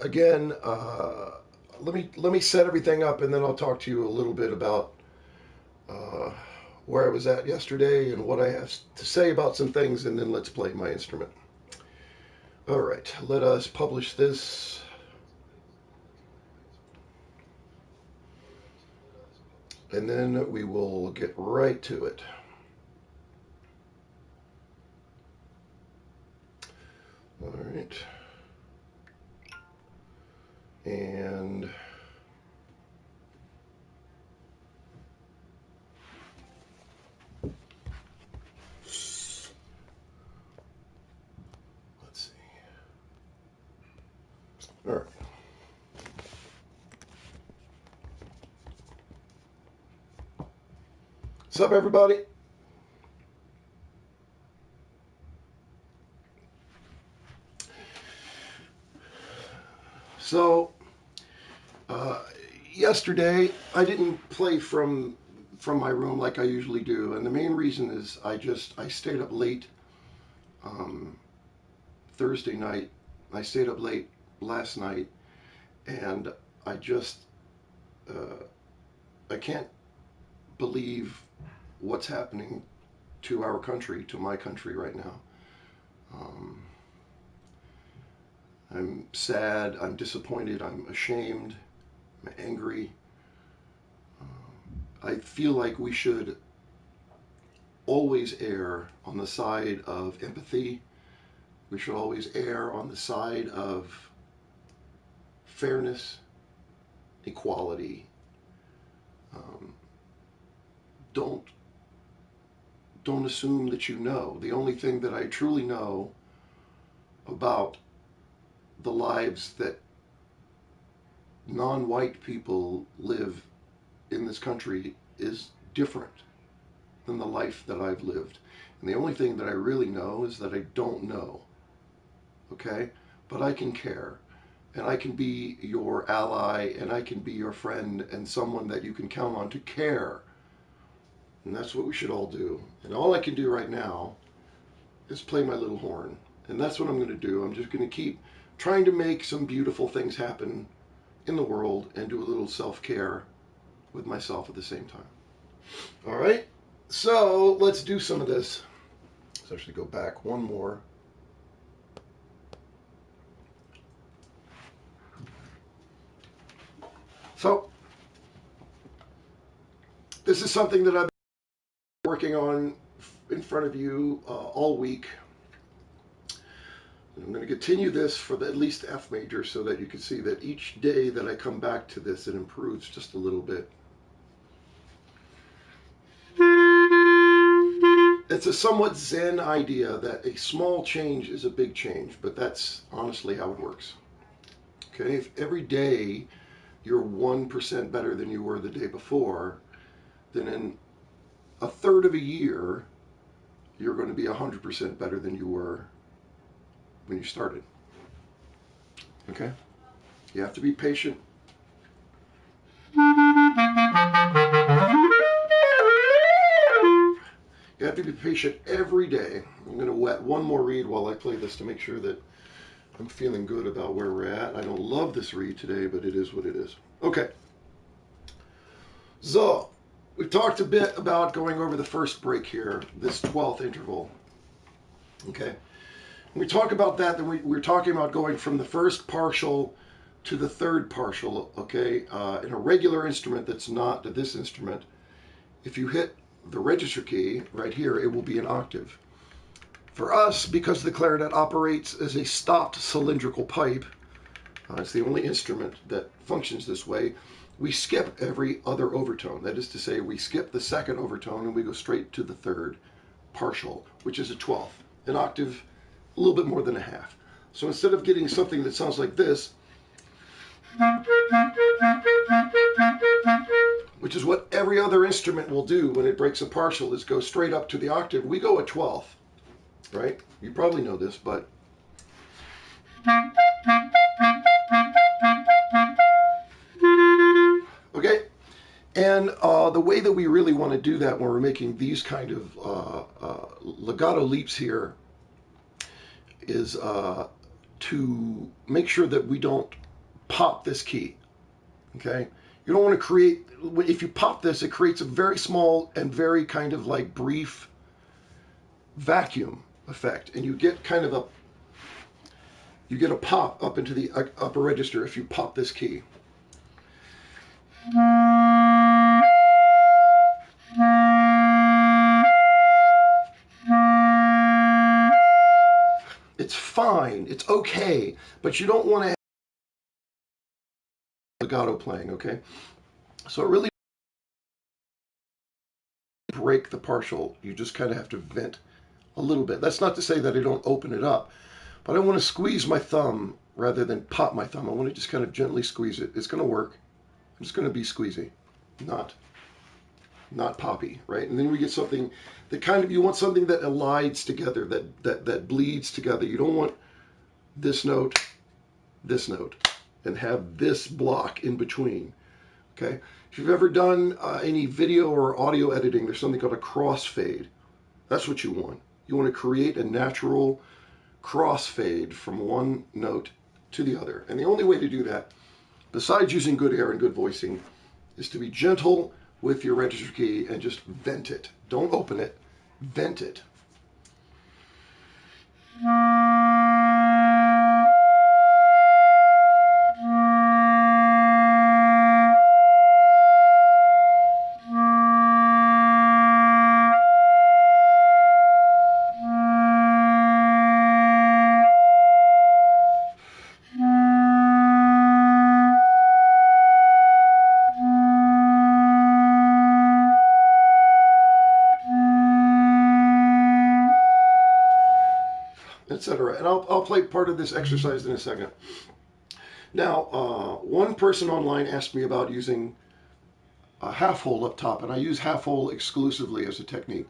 Again, let me set everything up, and then I'll talk to you a little bit about uh, where I was at yesterday and what I have to say about some things, and then let's play my instrument. All right, let us publish this. And then we will get right to it. All right. And let's see. All right. What's up, everybody? So, yesterday I didn't play from my room like I usually do, and the main reason is I stayed up late Thursday night. I stayed up late last night, and I just I can't believe what's happening to our country, to my country right now. Um, I'm sad, I'm disappointed, I'm ashamed, I'm angry. I feel like we should always err on the side of empathy. We should always err on the side of fairness, equality. Um, don't don't assume that you know. The only thing that I truly know about the lives that non-white people live in this country is different than the life that I've lived. And the only thing that I really know is that I don't know. Okay? But I can care. And I can be your ally, and I can be your friend, and someone that you can count on to care. And that's what we should all do. And all I can do right now is play my little horn. And that's what I'm going to do. I'm just going to keep trying to make some beautiful things happen in the world and do a little self-care with myself at the same time. All right? So let's do some of this. Let's actually go back one more. So this is something that I've been working on in front of you all week. I'm going to continue this for at least F major so that you can see that each day that I come back to this, it improves just a little bit. It's a somewhat Zen idea that a small change is a big change, but that's honestly how it works. Okay, if every day you're 1% better than you were the day before, then in a third of a year, you're going to be 100% better than you were when you started. Okay? You have to be patient. You have to be patient every day. I'm going to wet one more reed while I play this to make sure that I'm feeling good about where we're at. I don't love this reed today, but it is what it is. Okay. So, we've talked a bit about going over the first break here, this 12th interval. Okay. When we talk about that, then we're talking about going from the first partial to the third partial, okay? In a regular instrument that's not this instrument, if you hit the register key right here, it will be an octave. For us, because the clarinet operates as a stopped cylindrical pipe, it's the only instrument that functions this way, we skip every other overtone. That is to say, we skip the second overtone and we go straight to the third partial, which is a 12th, an octave, a little bit more than a half. So instead of getting something that sounds like this, which is what every other instrument will do when it breaks a partial, is go straight up to the octave, we go a 12th, right? You probably know this, but okay. And the way that we really want to do that when we're making these kind of legato leaps here is to make sure that we don't pop this key, okay? You don't want to create, if you pop this, it creates a very small and very kind of like brief vacuum effect, and you get kind of a pop up into the upper register if you pop this key. It's fine, it's okay, but you don't want to have legato playing, okay? So it really break the partial. You just kind of have to vent a little bit. That's not to say that I don't open it up, but I want to squeeze my thumb rather than pop my thumb. I want to just kind of gently squeeze it. It's going to work. It's going to be squeezy, not poppy, right? And then we get something that kind of, you want something that elides together, that bleeds together. You don't want this note, and have this block in between, okay? If you've ever done any video or audio editing, there's something called a crossfade. That's what you want. You want to create a natural crossfade from one note to the other. And the only way to do that, besides using good air and good voicing, is to be gentle with your register key and just vent it. Don't open it, vent it. Etc. And I'll play part of this exercise in a second. Now, one person online asked me about using a half hole up top, and I use half hole exclusively as a technique,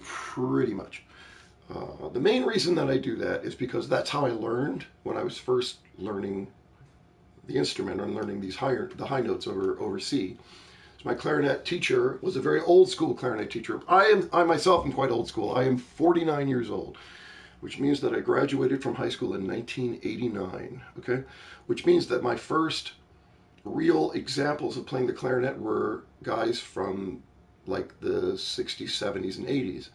pretty much. The main reason that I do that is because that's how I learned when I was first learning the instrument and learning the high notes over C. So my clarinet teacher was a very old school clarinet teacher. I myself am quite old school. I am 49 years old, which means that I graduated from high school in 1989, okay? Which means that my first real examples of playing the clarinet were guys from like the 60s, 70s, and 80s.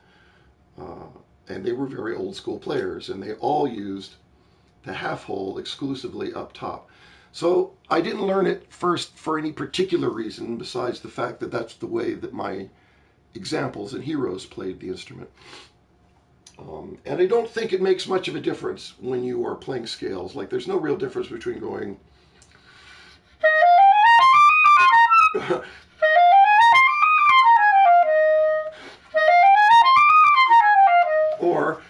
And they were very old school players, and they all used the half hole exclusively up top. So I didn't learn it first for any particular reason besides the fact that that's the way that my examples and heroes played the instrument. And I don't think it makes much of a difference when you are playing scales. Like, there's no real difference between going or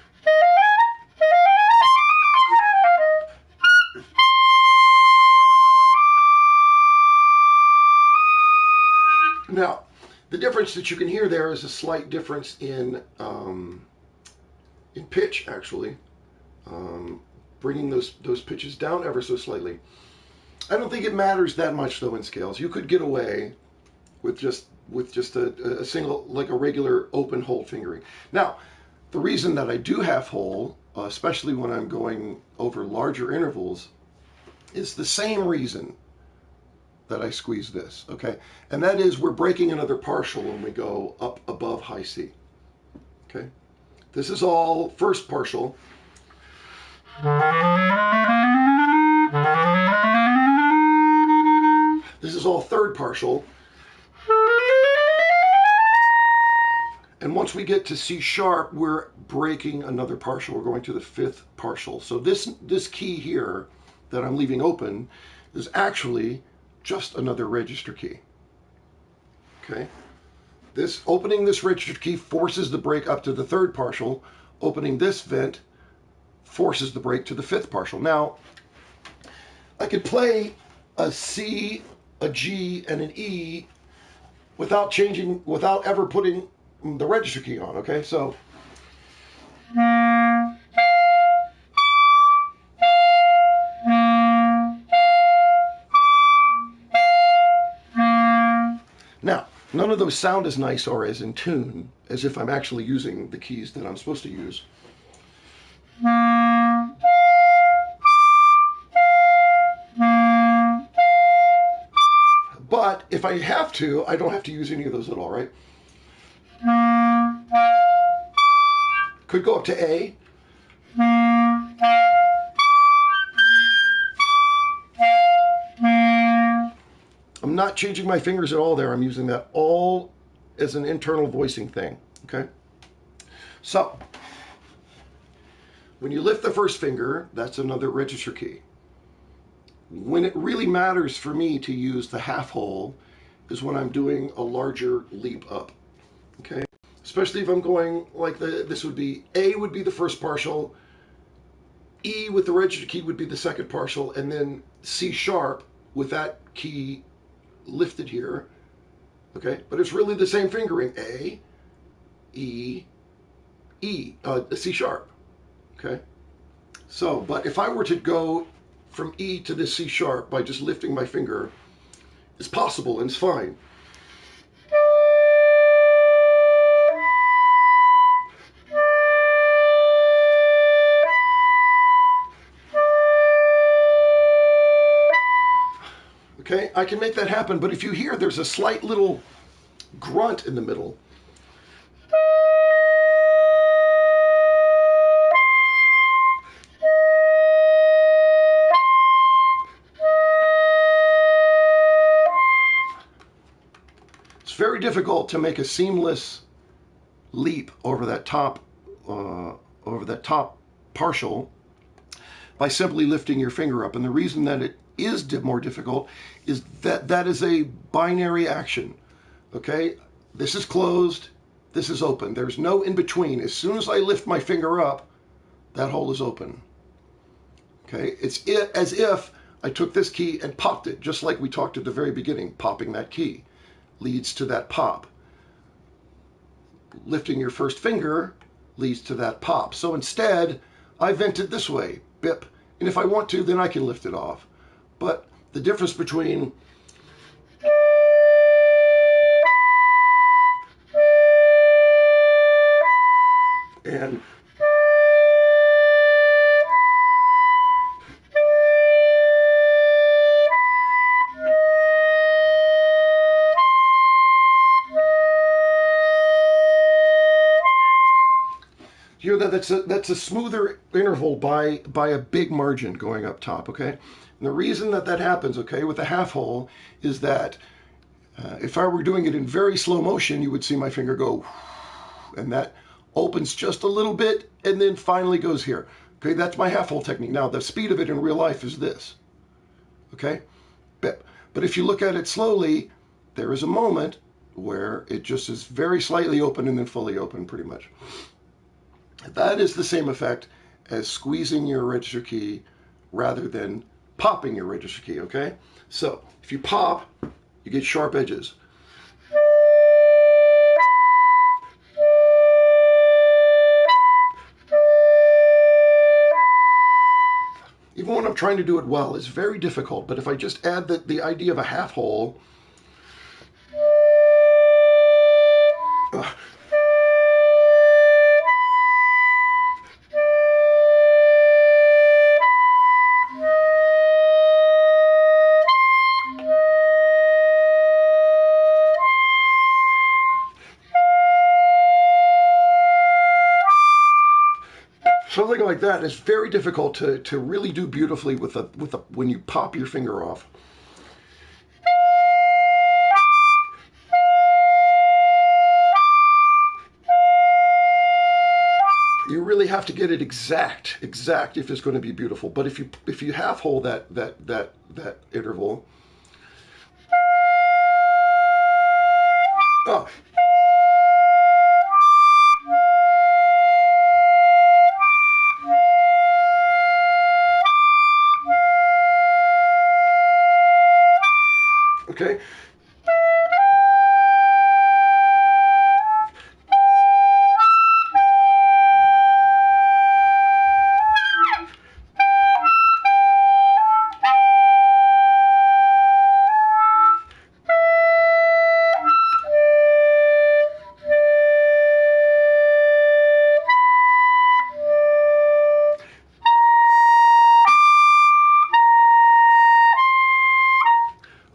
now, the difference that you can hear there is a slight difference in pitch, actually, bringing those pitches down ever so slightly. I don't think it matters that much though in scales. You could get away with just a single, like a regular open hole fingering. Now, the reason that I do half hole, especially when I'm going over larger intervals, is the same reason that I squeeze this, okay? And that is, we're breaking another partial when we go up above high C, okay? This is all first partial. This is all third partial. And once we get to C sharp, we're breaking another partial. We're going to the fifth partial. So this key here that I'm leaving open is actually just another register key, okay? Opening this register key forces the break up to the third partial. Opening this vent forces the break to the fifth partial. Now, I could play a C, a G, and an E without ever putting the register key on, okay? So, now, none of those sound as nice or as in tune as if I'm actually using the keys that I'm supposed to use. But if I have to, I don't have to use any of those at all, right? Could go up to A. I'm not changing my fingers at all there. I'm using that all as an internal voicing thing, okay? So, when you lift the first finger, that's another register key. When it really matters for me to use the half hole is when I'm doing a larger leap up, okay? Especially if I'm going like this would be, A would be the first partial, E with the register key would be the second partial, and then C sharp with that key lifted here, okay? But it's really the same fingering, A, E, C sharp, okay? So, but if I were to go from E to this C sharp by just lifting my finger, it's possible and it's fine. Okay, I can make that happen, but if you hear there's a slight little grunt in the middle, it's very difficult to make a seamless leap over that top partial by simply lifting your finger up. And the reason that it is more difficult is that that is a binary action. Okay, this is closed, this is open. There's no in between. As soon as I lift my finger up, that hole is open. Okay, it's as if I took this key and popped it, just like we talked at the very beginning. Popping that key leads to that pop. Lifting your first finger leads to that pop. So instead, I vent it this way, bip. And if I want to, then I can lift it off. But the difference between and you know, that's a smoother interval by a big margin going up top, okay? And the reason that happens, okay, with a half hole is that if I were doing it in very slow motion, you would see my finger go, and that opens just a little bit and then finally goes here. Okay, that's my half hole technique. Now, the speed of it in real life is this, okay? Bip. But if you look at it slowly, there is a moment where it just is very slightly open and then fully open, pretty much. That is the same effect as squeezing your register key rather than popping your register key, okay? So, if you pop, you get sharp edges. Even when I'm trying to do it well, it's very difficult, but if I just add the idea of a half hole, something like that is very difficult to really do beautifully with when you pop your finger off. You really have to get it exact if it's going to be beautiful. But if you half hole that interval, oh. Okay.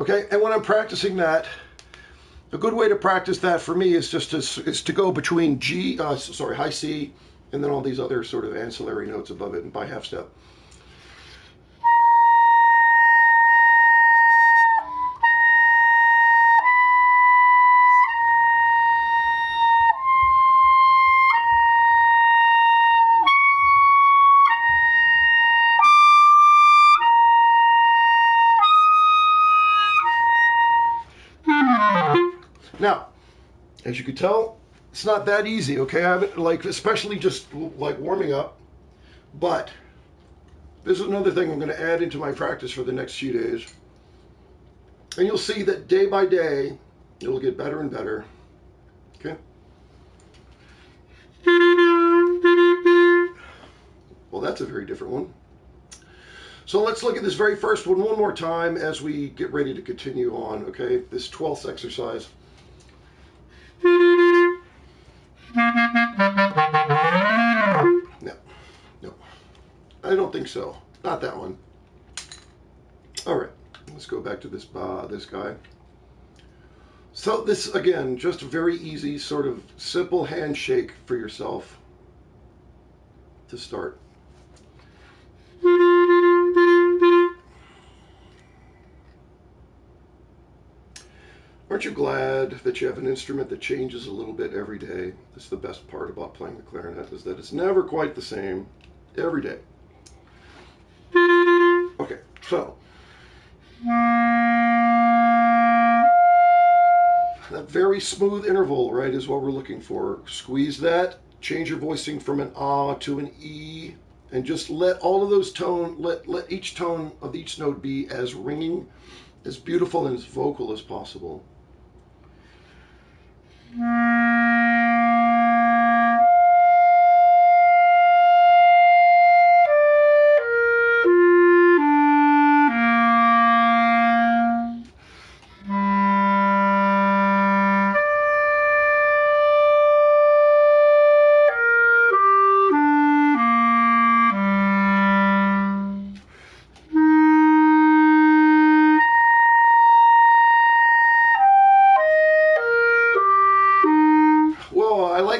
Okay, and when I'm practicing that, a good way to practice that for me is just to go between high C, and then all these other sort of ancillary notes above it, and by half step. Now, as you can tell, it's not that easy, okay? I haven't, like, especially just like warming up, but this is another thing I'm going to add into my practice for the next few days. And you'll see that day by day, it'll get better and better, okay? Well, that's a very different one. So let's look at this very first one more time as we get ready to continue on, okay? This 12th exercise. No, I don't think so. Not that one. All right, let's go back to this guy. So this, again, just a very easy, sort of simple handshake for yourself to start. Aren't you glad that you have an instrument that changes a little bit every day? That's the best part about playing the clarinet, is that it's never quite the same every day. Okay, so that very smooth interval, right, is what we're looking for. Squeeze that, change your voicing from an ah to an e, and just let all of those let each tone of each note be as ringing, as beautiful, and as vocal as possible.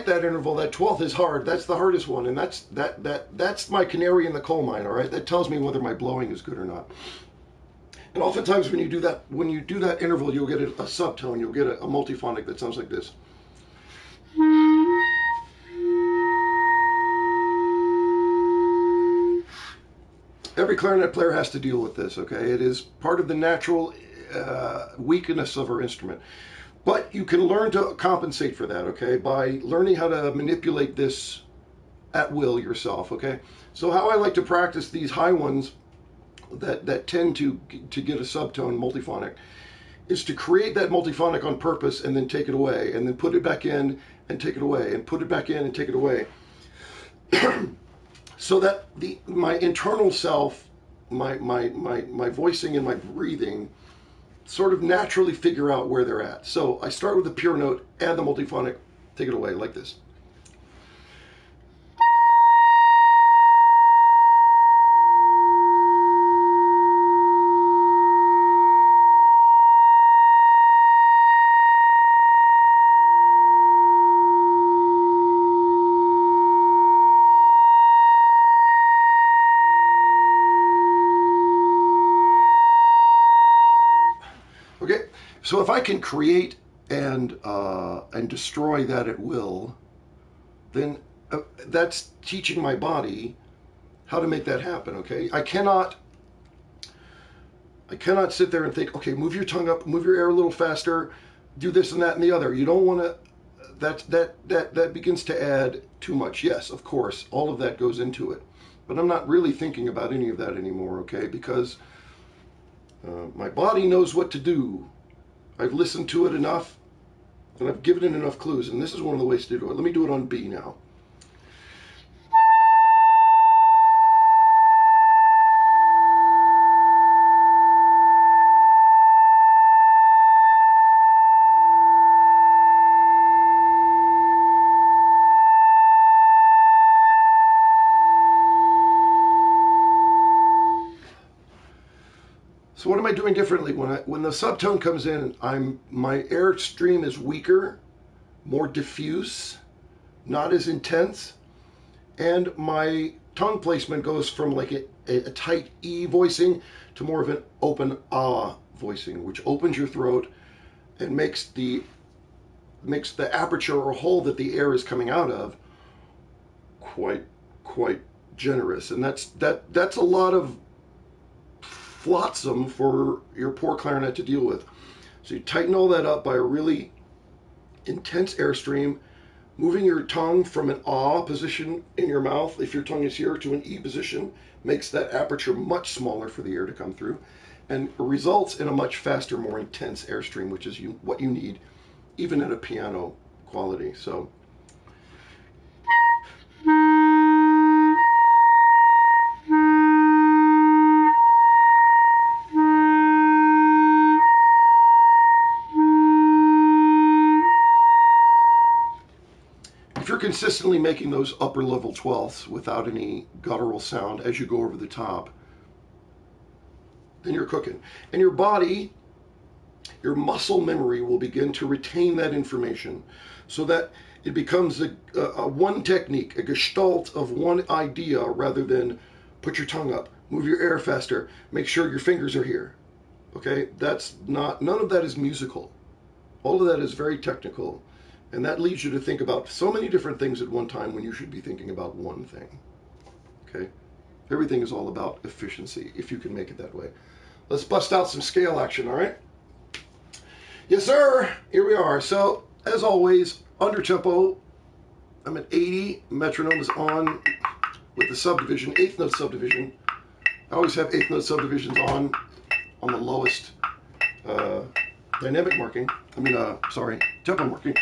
That interval, that 12th is hard. That's the hardest one, and that's my canary in the coal mine. All right, that tells me whether my blowing is good or not. And oftentimes, when you do that interval, you'll get a subtone. You'll get a multiphonic that sounds like this. Every clarinet player has to deal with this. Okay, it is part of the natural weakness of our instrument. But you can learn to compensate for that, okay, by learning how to manipulate this at will yourself, okay? So how I like to practice these high ones that tend to get a subtone multiphonic is to create that multiphonic on purpose and then take it away, and then put it back in and take it away, and put it back in and take it away. So that my internal self, my voicing and my breathing sort of naturally figure out where they're at. So I start with the pure note, add the multiphonic, take it away like this. Okay, so if I can create and destroy that at will, then that's teaching my body how to make that happen. Okay, I cannot sit there and think, okay, move your tongue up, move your air a little faster, do this and that and the other. You don't want to. That begins to add too much. Yes, of course, all of that goes into it, but I'm not really thinking about any of that anymore. Okay, because my body knows what to do. I've listened to it enough, and I've given it enough clues, and this is one of the ways to do it. Let me do it on B now. So what am am I doing differently? When the subtone comes in, my air stream is weaker, more diffuse, not as intense, and my tongue placement goes from like a tight E voicing to more of an open ah voicing, which opens your throat and makes the aperture or hole that the air is coming out of quite generous. And that's a lot of flotsam for your poor clarinet to deal with. So you tighten all that up by a really intense airstream, moving your tongue from an ah position in your mouth, if your tongue is here, to an E position, makes that aperture much smaller for the air to come through, and results in a much faster, more intense airstream, which is what you need, even at a piano quality. So if you're consistently making those upper level 12ths without any guttural sound as you go over the top, then you're cooking. And your body, your muscle memory will begin to retain that information so that it becomes a one technique, a gestalt of one idea, rather than put your tongue up, move your air faster, make sure your fingers are here. Okay? None of that is musical. All of that is very technical. And that leads you to think about so many different things at one time when you should be thinking about one thing. Okay? Everything is all about efficiency, if you can make it that way. Let's bust out some scale action, all right? Yes, sir. Here we are. So, as always, under tempo, I'm at 80. Metronome is on with the subdivision, eighth note subdivision. I always have eighth note subdivisions on the lowest dynamic marking. Tempo marking.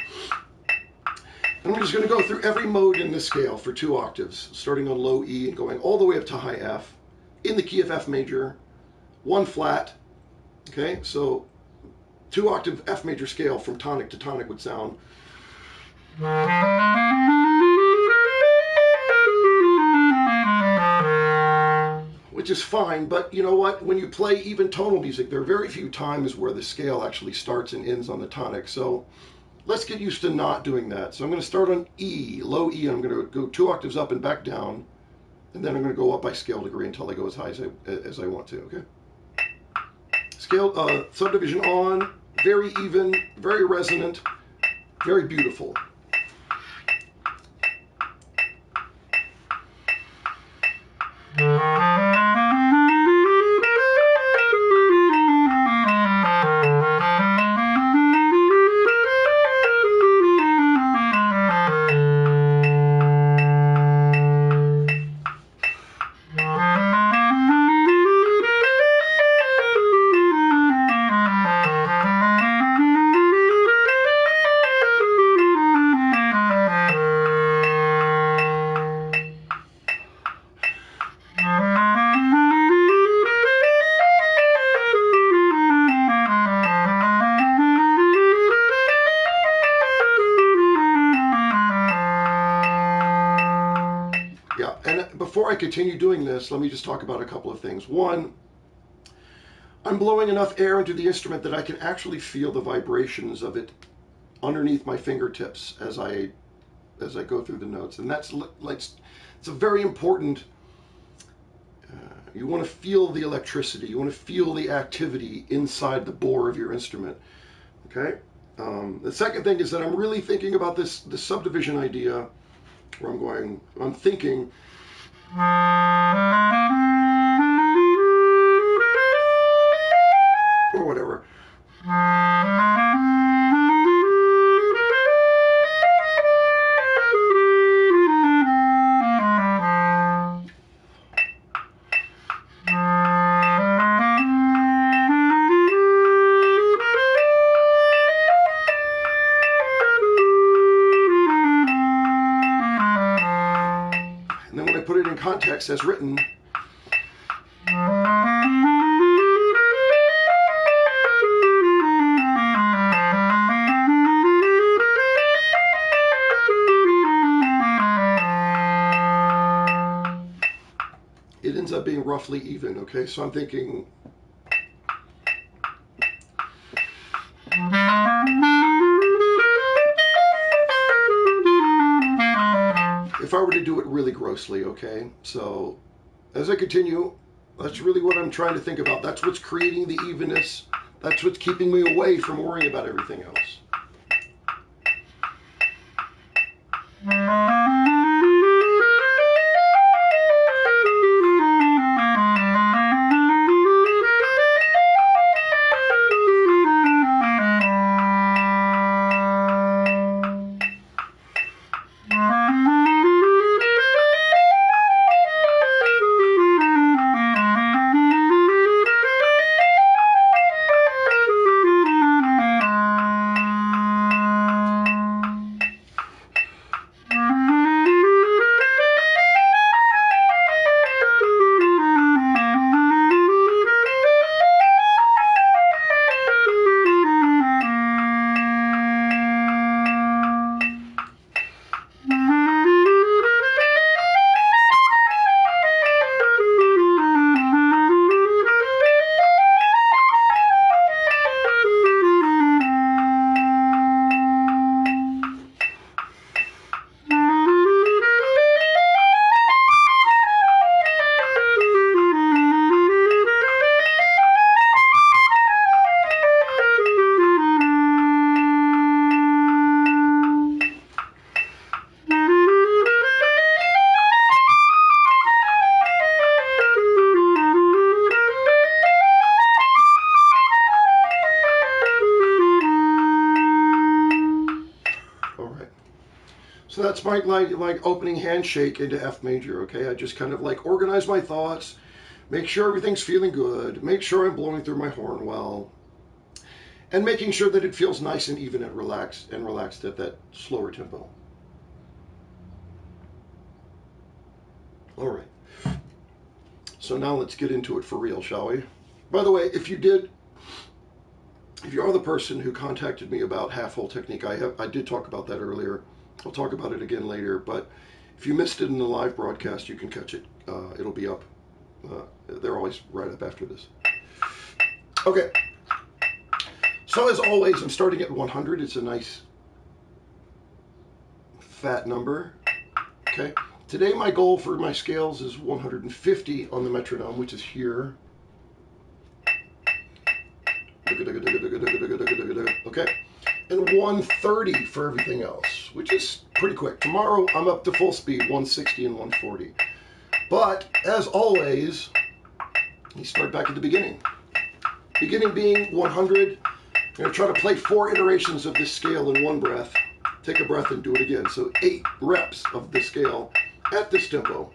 And I'm just going to go through every mode in this scale for 2 octaves, starting on low E and going all the way up to high F, in the key of F major, 1 flat. Okay, so 2 octave F major scale from tonic to tonic would sound. Which is fine, but you know what? When you play even tonal music, there are very few times where the scale actually starts and ends on the tonic. So let's get used to not doing that. So I'm going to start on E, low E, and I'm going to go 2 octaves up and back down, and then I'm going to go up by scale degree until I go as high as I want to, okay? Scale, subdivision on, very even, very resonant, very beautiful. Before I continue doing this, let me just talk about a couple of things. One, I'm blowing enough air into the instrument that I can actually feel the vibrations of it underneath my fingertips as I go through the notes, and that's like, it's a very important. You want to feel the electricity. You want to feel the activity inside the bore of your instrument. Okay. The second thing is that I'm really thinking about this subdivision idea, where I'm thinking. Or whatever. And then when I put it in context as written, it ends up being roughly even, okay? So I'm thinking I were to do it really grossly, okay? So as I continue, that's really what I'm trying to think about. That's what's creating the evenness. That's what's keeping me away from worrying about everything else. So that's my like opening handshake into F major, okay? I just kind of like organize my thoughts, make sure everything's feeling good, make sure I'm blowing through my horn well, and making sure that it feels nice and even and relaxed at that slower tempo. All right. So now let's get into it for real, shall we? By the way, if you are the person who contacted me about half-hole technique, I did talk about that earlier. I'll talk about it again later, but if you missed it in the live broadcast, you can catch it. It'll be up. They're always right up after this. Okay. So as always, I'm starting at 100. It's a nice fat number. Okay. Today my goal for my scales is 150 on the metronome, which is here. Okay. And 130 for everything else, which is pretty quick. Tomorrow I'm up to full speed, 160 and 140. But as always, you start back at the beginning. Beginning being 100. I'm going to try to play 4 iterations of this scale in one breath. Take a breath and do it again. So 8 reps of the scale at this tempo.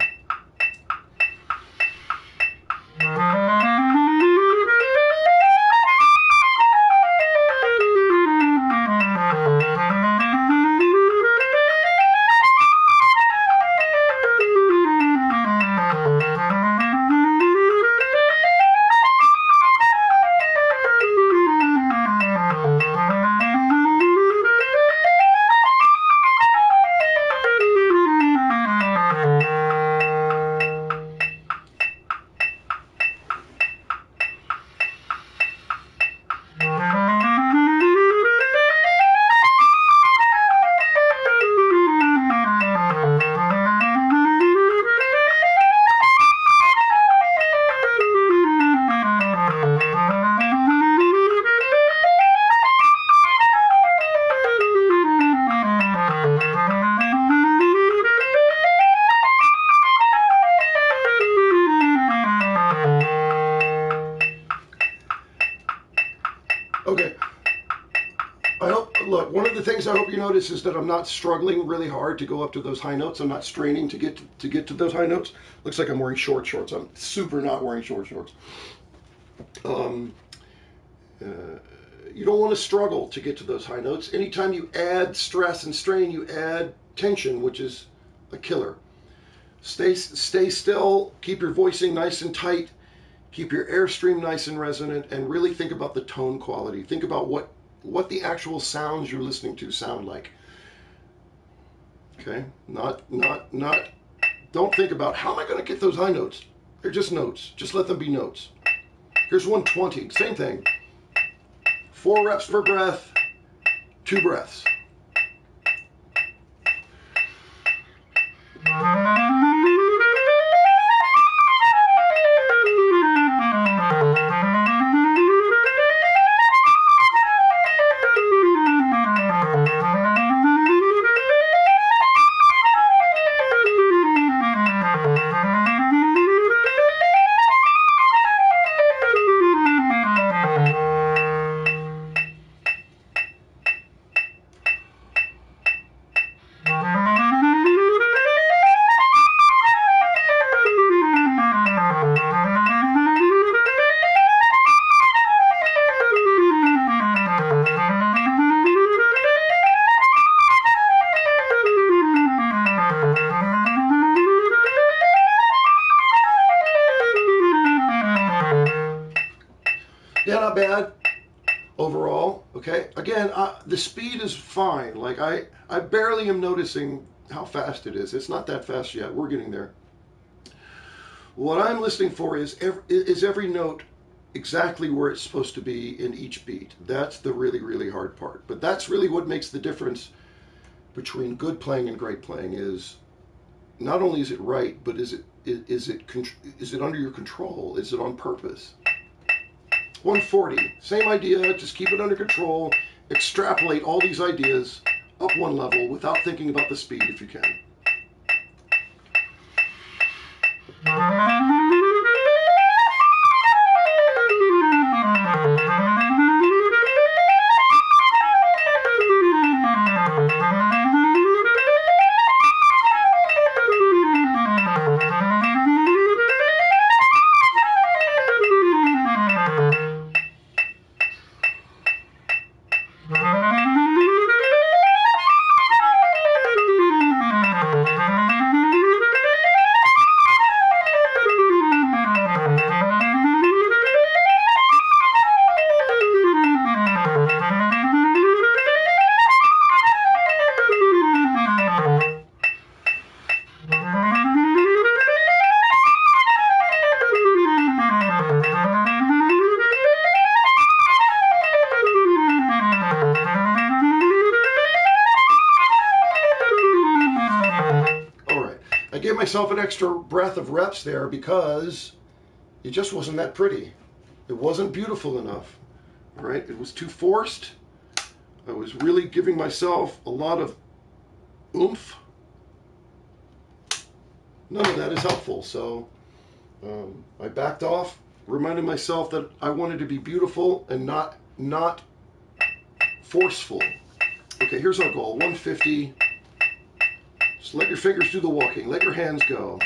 Okay. Look, one of the things I hope you notice is that I'm not struggling really hard to go up to those high notes. I'm not straining to get to those high notes. Looks like I'm wearing short shorts. I'm super not wearing short shorts. You don't want to struggle to get to those high notes. Anytime you add stress and strain, you add tension, which is a killer. Stay still. Keep your voicing nice and tight. Keep your airstream nice and resonant, and really think about the tone quality. Think about what the actual sounds you're listening to sound like. Okay? Don't think about how am I going to get those high notes. They're just notes. Just let them be notes. Here's 120. Same thing. 4 reps per breath, 2 breaths. bad overall. Okay, again, the speed is fine. Like I barely am noticing how fast it is. It's not that fast yet. We're getting there. What I'm listening for is every note exactly where it's supposed to be in each beat. That's the really, really hard part. But that's really what makes the difference between good playing and great playing. Is not only is it right, but is it under your control? Is it on purpose? 140, same idea. Just keep it under control. Extrapolate all these ideas up one level without thinking about the speed if you can. Gave myself an extra breath of reps there because it just wasn't that pretty. It wasn't beautiful enough. All right, it was too forced. I was really giving myself a lot of oomph. None of that is helpful. So I backed off, reminded myself that I wanted to be beautiful and not forceful. Okay, here's our goal: 150. Just let your fingers do the walking. Let your hands go.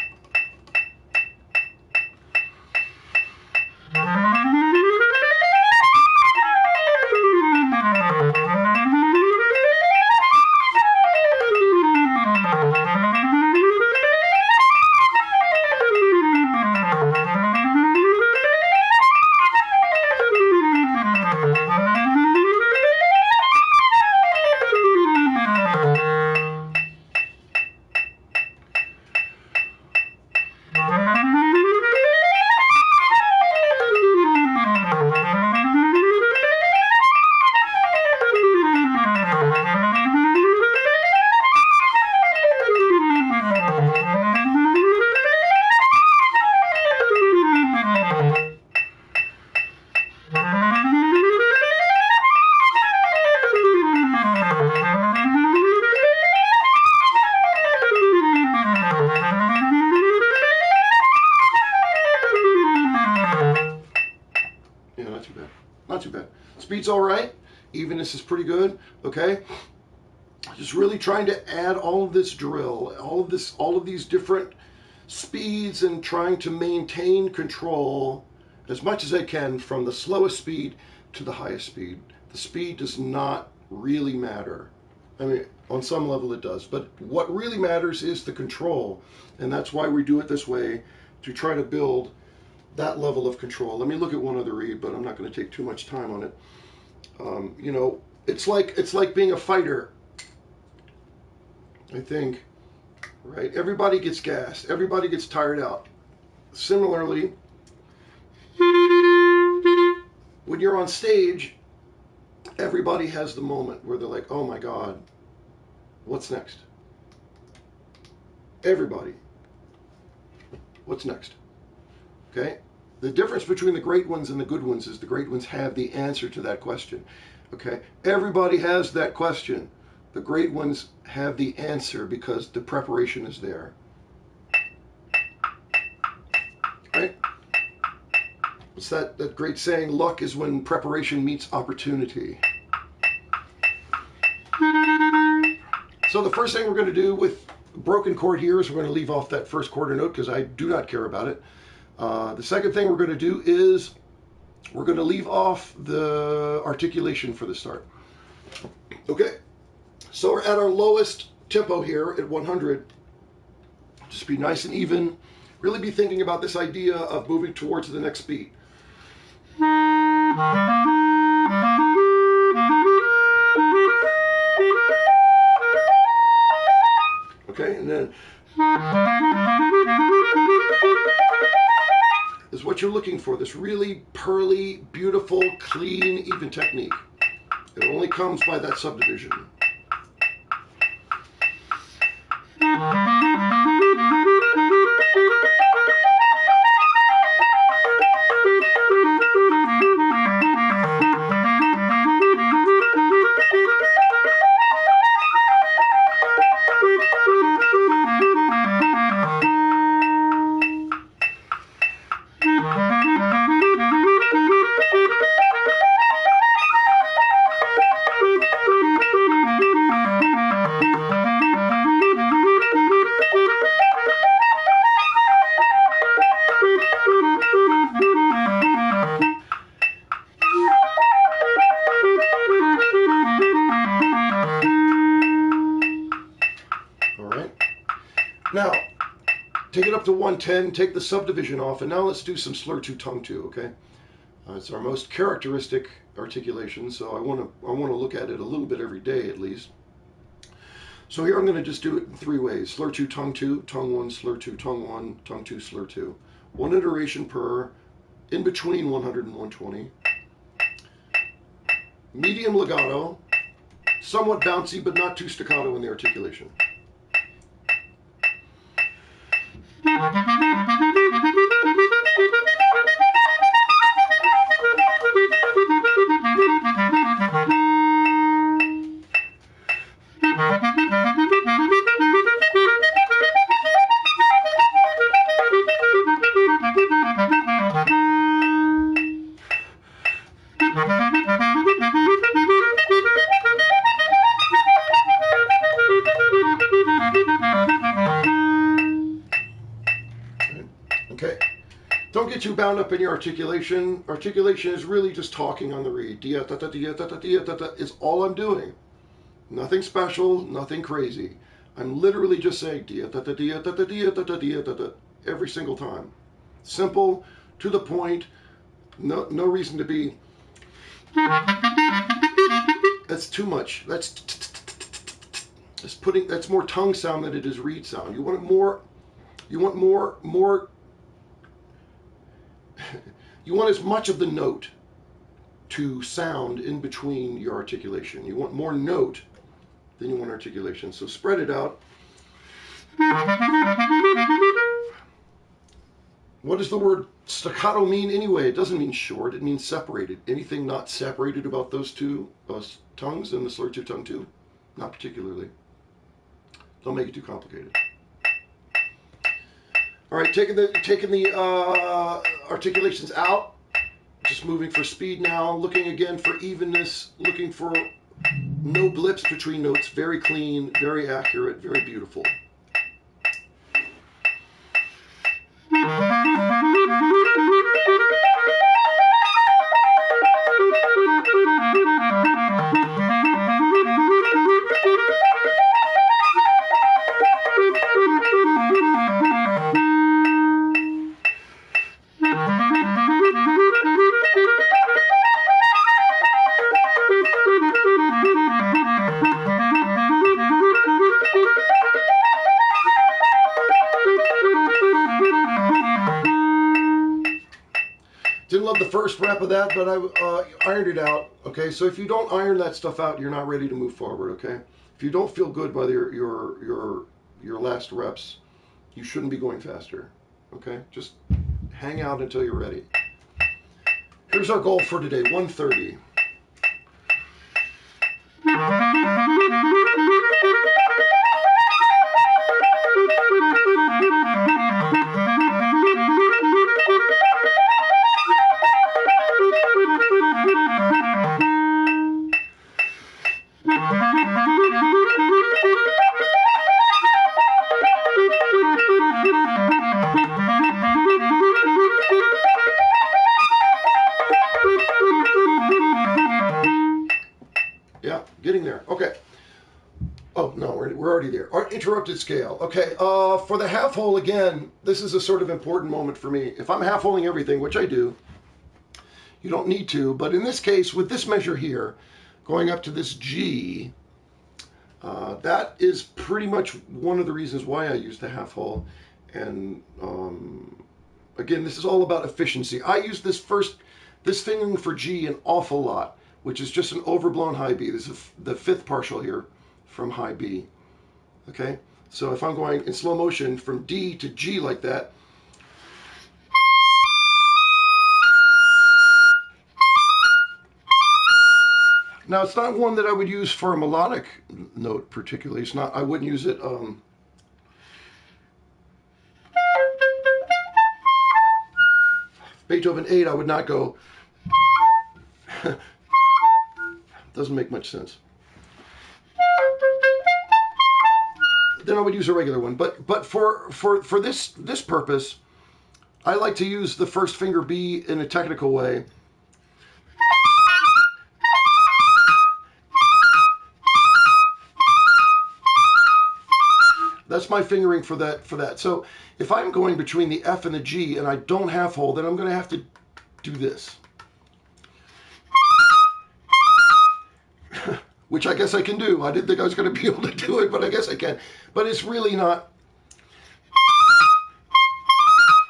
Not too bad. Speed's all right. Evenness is pretty good. Okay. Just really trying to add all of this drill, all of these different speeds, and trying to maintain control as much as I can from the slowest speed to the highest speed. The speed does not really matter. I mean, on some level it does, but what really matters is the control, and that's why we do it this way, to try to build that level of control. Let me look at one other read, but I'm not going to take too much time on it. You know, it's like being a fighter, I think, right? Everybody gets gassed. Everybody gets tired out. Similarly, when you're on stage, everybody has the moment where they're like, oh my God, what's next? Everybody. What's next? Okay? The difference between the great ones and the good ones is the great ones have the answer to that question. Okay? Everybody has that question. The great ones have the answer because the preparation is there. Right? What's that great saying? Luck is when preparation meets opportunity. So the first thing we're going to do with broken chord here is we're going to leave off that first quarter note because I do not care about it. The second thing we're going to do is we're going to leave off the articulation for the start. Okay, so we're at our lowest tempo here at 100. Just be nice and even. Really be thinking about this idea of moving towards the next beat. Okay, and then is what you're looking for, this really pearly, beautiful, clean, even technique. It only comes by that subdivision. Now, take it up to 110, take the subdivision off, and now let's do some slur 2, tongue 2, okay? It's our most characteristic articulation, so I want to look at it a little bit every day at least. So here I'm going to just do it in 3 ways. Slur 2, tongue 2, tongue 1, slur 2, tongue 1, tongue 2, slur 2. 1 iteration per, in between 100 and 120. Medium legato, somewhat bouncy, but not too staccato in the articulation. Okay, don't get too bound up in your articulation. Articulation is really just talking on the reed. Dia, da, da, dia, da, da, dia, da, da, is all I'm doing. Nothing special, nothing crazy. I'm literally just saying dia, da, da, dia, da, da, dia, da, da, dia, da, da, every single time. Simple, to the point, no reason to be. That's too much. That's more tongue sound than it is reed sound. You want it more. You want more. You want as much of the note to sound in between your articulation. You want more note than you want articulation. So spread it out. What does the word staccato mean anyway? It doesn't mean short. It means separated. Anything not separated about those two tongues and the slur 2, tongue 2? Not particularly. Don't make it too complicated. All right, taking the articulations out, just moving for speed now, looking again for evenness, looking for no blips between notes, very clean, very accurate, very beautiful. Didn't love the first rep of that, but I ironed it out. Okay, so if you don't iron that stuff out, you're not ready to move forward. Okay, if you don't feel good by your last reps, you shouldn't be going faster. Okay, just hang out until you're ready. Here's our goal for today: 130. Yeah, getting there. Okay. Oh, no, we're already there. Interrupted scale. Okay, for the half hole, again, this is a sort of important moment for me. If I'm half holing everything, which I do, You don't need to, but in this case, with this measure here, going up to this G, that is pretty much one of the reasons why I use the half hole. And again, this is all about efficiency. I use this fingering for G an awful lot, which is just an overblown high B. This is the fifth partial here from high B. Okay, so if I'm going in slow motion from D to G like that, now it's not one that I would use for a melodic note particularly. It's not. I wouldn't use it. Beethoven 8, I would not go. Doesn't make much sense. Then I would use a regular one. But for this purpose, I like to use the first finger B in a technical way. That's my fingering for that. So if I'm going between the F and the G and I don't half hole, then I'm going to have to do this. Which I guess I can do. I didn't think I was going to be able to do it, but I guess I can. But it's really not.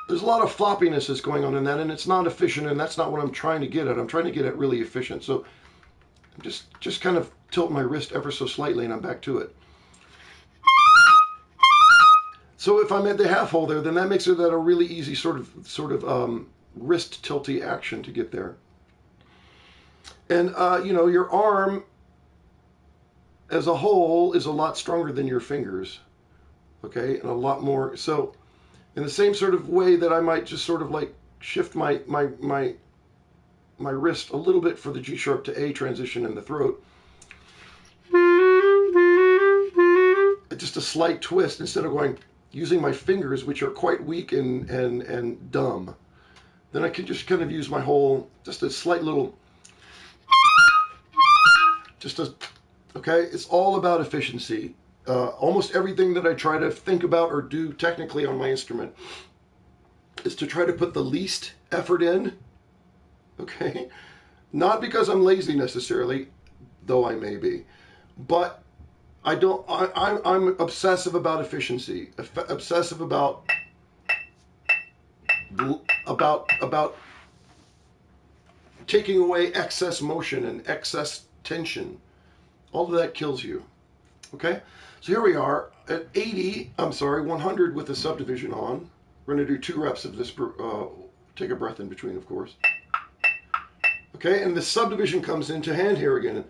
There's a lot of floppiness that's going on in that, and it's not efficient, and that's not what I'm trying to get at. I'm trying to get at really efficient. So I'm just kind of tilt my wrist ever so slightly, and I'm back to it. So if I'm at the half hole there, then that makes it a really easy sort of wrist tilty action to get there. And you know, your arm as a whole is a lot stronger than your fingers, okay, and a lot more. So in the same sort of way that I might just sort of like shift my wrist a little bit for the G sharp to A transition in the throat, just a slight twist instead of going using my fingers, which are quite weak and dumb. Then I can just kind of use my whole, just a slight little, okay? It's all about efficiency. Almost everything that I try to think about or do technically on my instrument is to try to put the least effort in, okay? Not because I'm lazy necessarily, though I may be, but I'm obsessive about efficiency, obsessive about taking away excess motion and excess tension. All of that kills you. Okay? So here we are at 100 with the subdivision on. We're going to do 2 reps of this, take a breath in between, of course. Okay, and the subdivision comes into hand here again.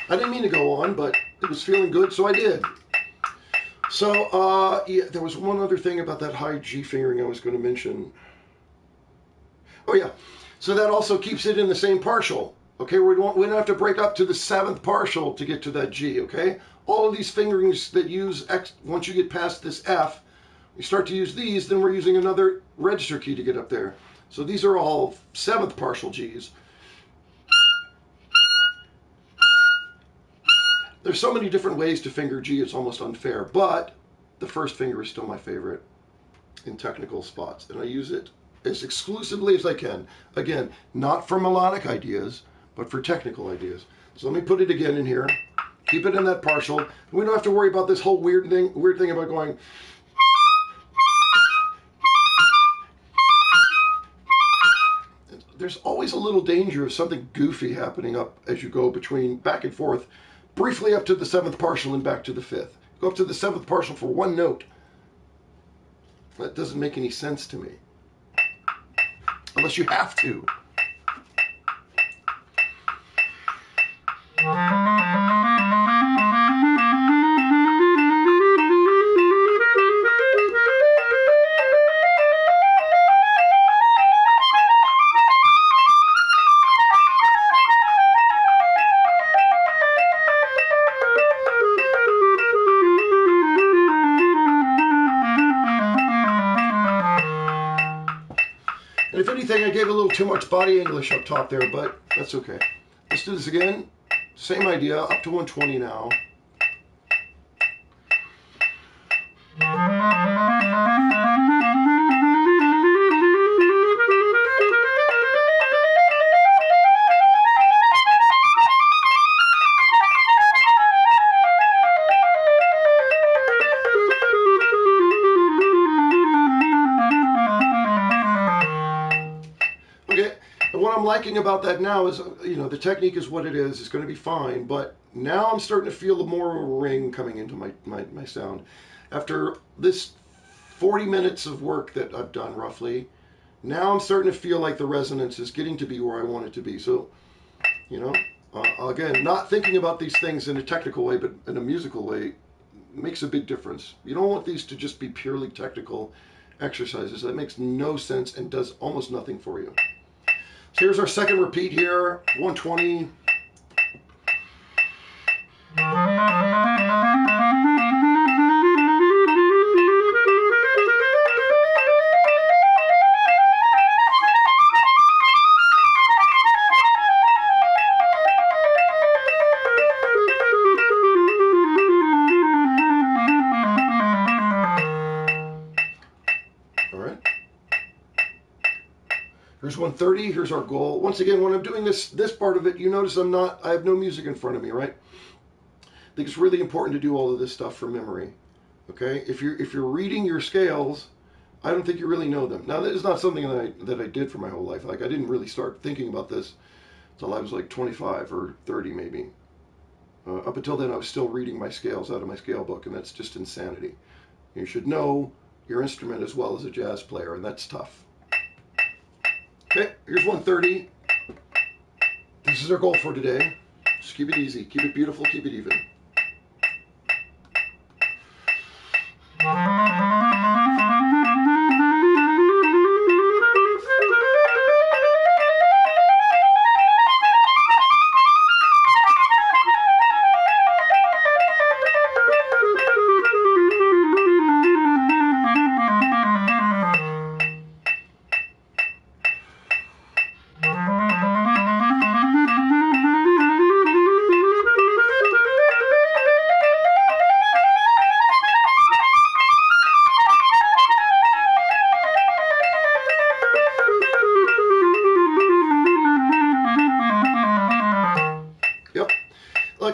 I didn't mean to go on, but it was feeling good, so I did. So, yeah, there was one other thing about that high G fingering I was going to mention. Oh, yeah. So that also keeps it in the same partial. Okay, we don't have to break up to the 7th partial to get to that G, okay? All of these fingerings that use X, once you get past this F, you start to use these, then we're using another register key to get up there. So these are all 7th partial Gs. There's so many different ways to finger G, it's almost unfair, but the first finger is still my favorite in technical spots, and I use it as exclusively as I can. Again, not for melodic ideas, but for technical ideas. So let me put it again in here, keep it in that partial. We don't have to worry about this whole weird thing about going. There's always a little danger of something goofy happening up as you go between back and forth, briefly up to the 7th partial and back to the 5th. Go up to the 7th partial for one note. That doesn't make any sense to me. Unless you have to. anything, I gave a little too much body English up top there, but that's okay. Let's do this again. Same idea, up to 120 now. What I'm liking about that now is, you know, the technique is what it is. It's going to be fine, but now I'm starting to feel more of a ring coming into my sound. After this 40 minutes of work that I've done, roughly, now I'm starting to feel like the resonance is getting to be where I want it to be. So, you know, again, not thinking about these things in a technical way, but in a musical way, makes a big difference. You don't want these to just be purely technical exercises. That makes no sense and does almost nothing for you. So here's our second repeat here, 120. Here's 130, here's our goal. Once again, when I'm doing this part of it, you notice I have no music in front of me, right? I think it's really important to do all of this stuff from memory, okay? If you're reading your scales, I don't think you really know them. Now, that is not something that I did for my whole life. Like, I didn't really start thinking about this until I was like 25 or 30 maybe. Up until then, I was still reading my scales out of my scale book, and that's just insanity. You should know your instrument as well as a jazz player, and that's tough. Okay, here's 130. This is our goal for today. Just keep it easy, keep it beautiful, keep it even.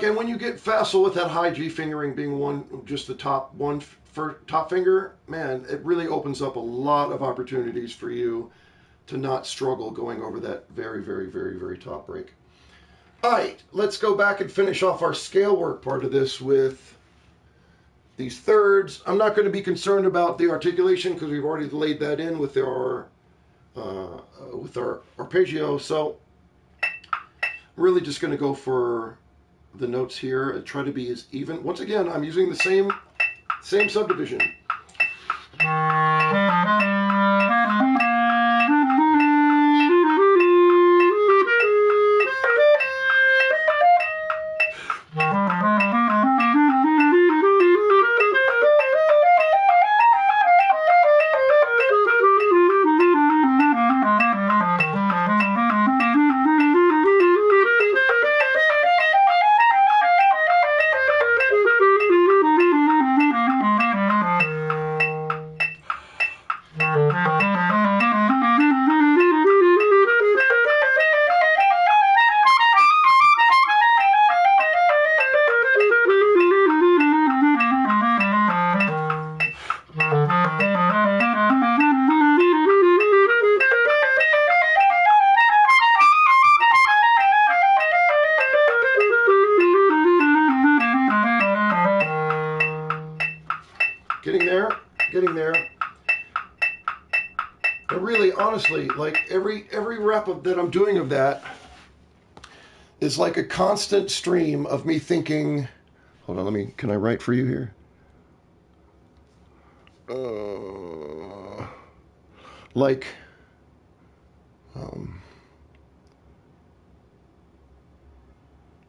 And when you get facile with that high G fingering being just the top finger, man, it really opens up a lot of opportunities for you to not struggle going over that very, very, very, very top break. All right, let's go back and finish off our scale work part of this with these thirds. I'm not going to be concerned about the articulation because we've already laid that in with our arpeggio. So I'm really just going to go for the notes here and try to be as even. Once again, I'm using the same subdivision. Getting there. And really, honestly, like every rep that I'm doing of that is like a constant stream of me thinking, hold on, can I write for you here?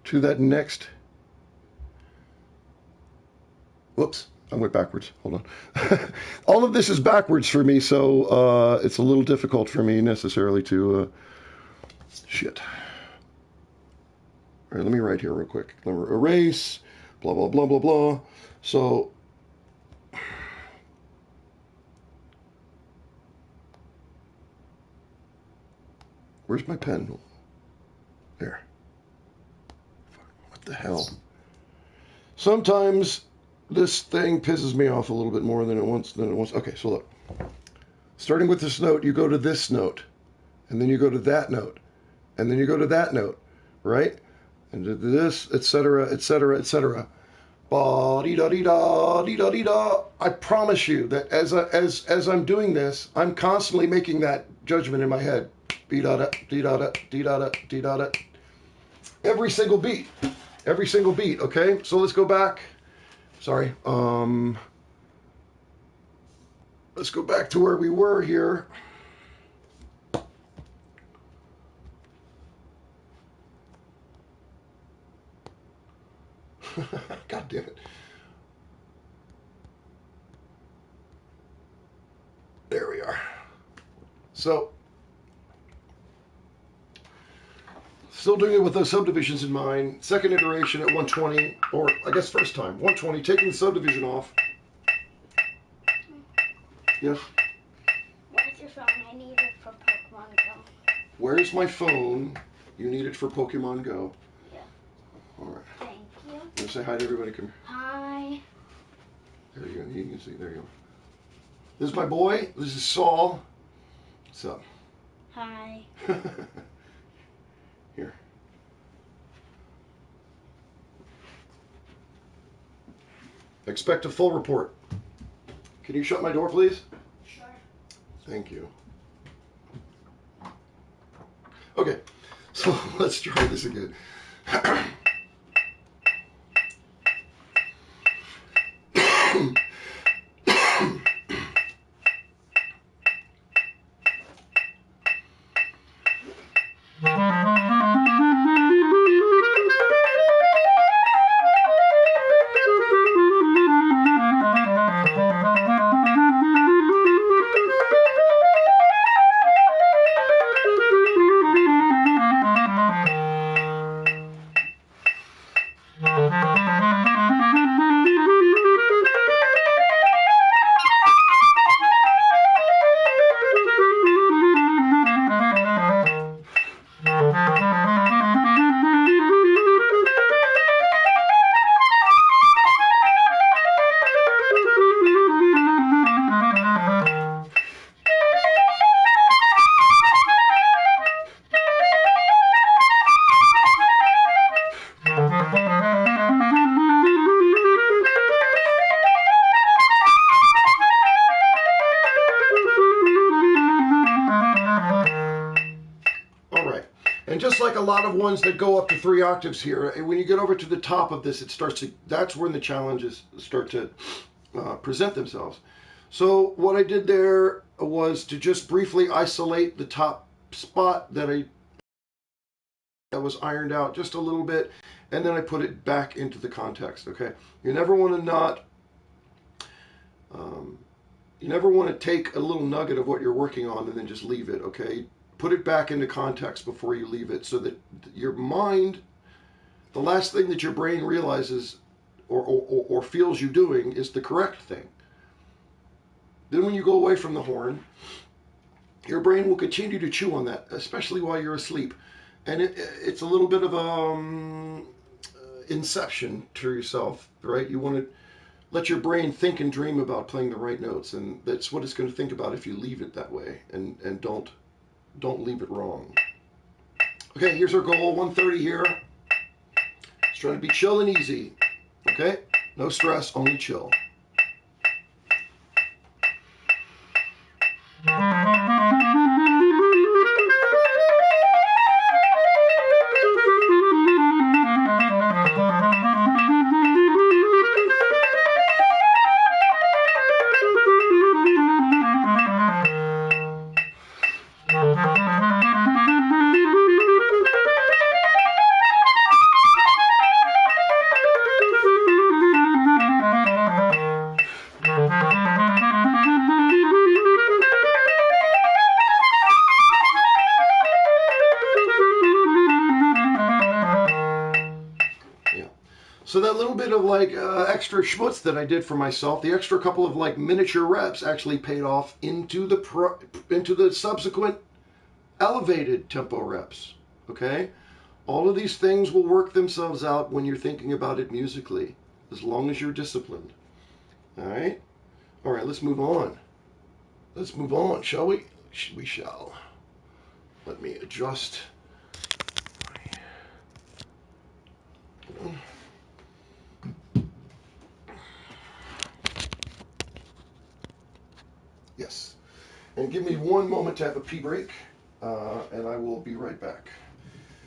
To that next, whoops. I went backwards. Hold on. All of this is backwards for me, so it's a little difficult for me necessarily to... shit. All right, let me write here real quick. Erase, blah, blah, blah, blah, blah. So... where's my pen? There. What the hell? Sometimes this thing pisses me off a little bit more than it wants. Okay, so look. Starting with this note, you go to this note, and then you go to that note, and then you go to that note, right? And to this, etc., etc., etc. Ba-dee-da-dee-da, dee-da-dee-da. I promise you that as I'm doing this, I'm constantly making that judgment in my head. Dee-da-da, dee-da-da, dee-da-da, dee-da-da. Every single beat. Every single beat, okay? So let's go back. Sorry. Let's go back to where we were here. God damn it. There we are. So, still doing it with those subdivisions in mind. Second iteration at 120, or I guess first time, 120, taking the subdivision off. Yes? Where's your phone? I need it for Pokemon Go. Where's my phone? You need it for Pokemon Go. Yeah. All right. Thank you. You say hi to everybody. Come here. Hi. There you go. You can see. There you go. This is my boy. This is Saul. What's up? Hi. Here. Expect a full report. Can you shut my door, please? Sure. Thank you. Okay, so let's try this again. And just like a lot of ones that go up to 3 octaves here, when you get over to the top of this, it starts to, that's when the challenges start to present themselves. So what I did there was to just briefly isolate the top spot that was ironed out just a little bit, and then I put it back into the context, okay? You never want to not, you never want to take a little nugget of what you're working on and then just leave it, okay? Put it back into context before you leave it, so that your mind, the last thing that your brain realizes or feels you doing is the correct thing. Then when you go away from the horn, your brain will continue to chew on that, especially while you're asleep. And it's a little bit of inception to yourself, right? You want to let your brain think and dream about playing the right notes, and that's what it's going to think about if you leave it that way, and don't leave it wrong. Okay, here's our goal, 130 here. Just trying to be chill and easy, okay? No stress, only chill. like extra schmutz that I did for myself, the extra couple of like miniature reps actually paid off into the subsequent elevated tempo reps. Okay, all of these things will work themselves out when you're thinking about it musically, as long as you're disciplined. All right, let's move on. Let's move on, shall we? We shall. Let me adjust. Yes. And give me one moment to have a pee break, and I will be right back.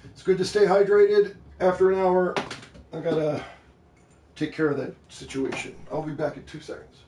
It's good to stay hydrated. After an hour, I gotta take care of that situation. I'll be back in 2 seconds.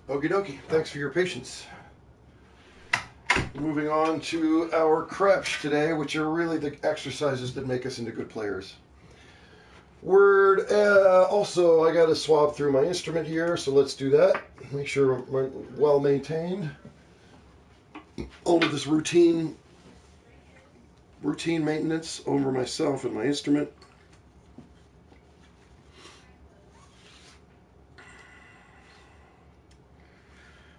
Okie dokie, thanks for your patience. Moving on to our Kroepsch today, which are really the exercises that make us into good players. Also, I got to swab through my instrument here, so let's do that. Make sure we're well maintained. All of this routine maintenance over myself and my instrument.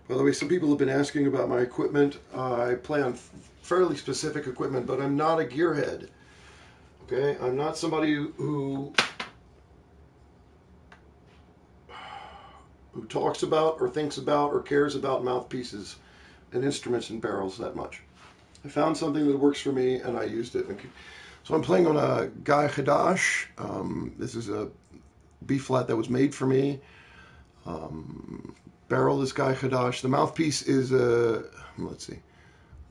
By the way, some people have been asking about my equipment. I play on fairly specific equipment, but I'm not a gearhead. Okay, I'm not somebody who talks about or thinks about or cares about mouthpieces and instruments and barrels that much. I found something that works for me and I used it. So I'm playing on a Guy Hadash. This is a B flat that was made for me. Barrel is Guy Hadash. The mouthpiece is let's see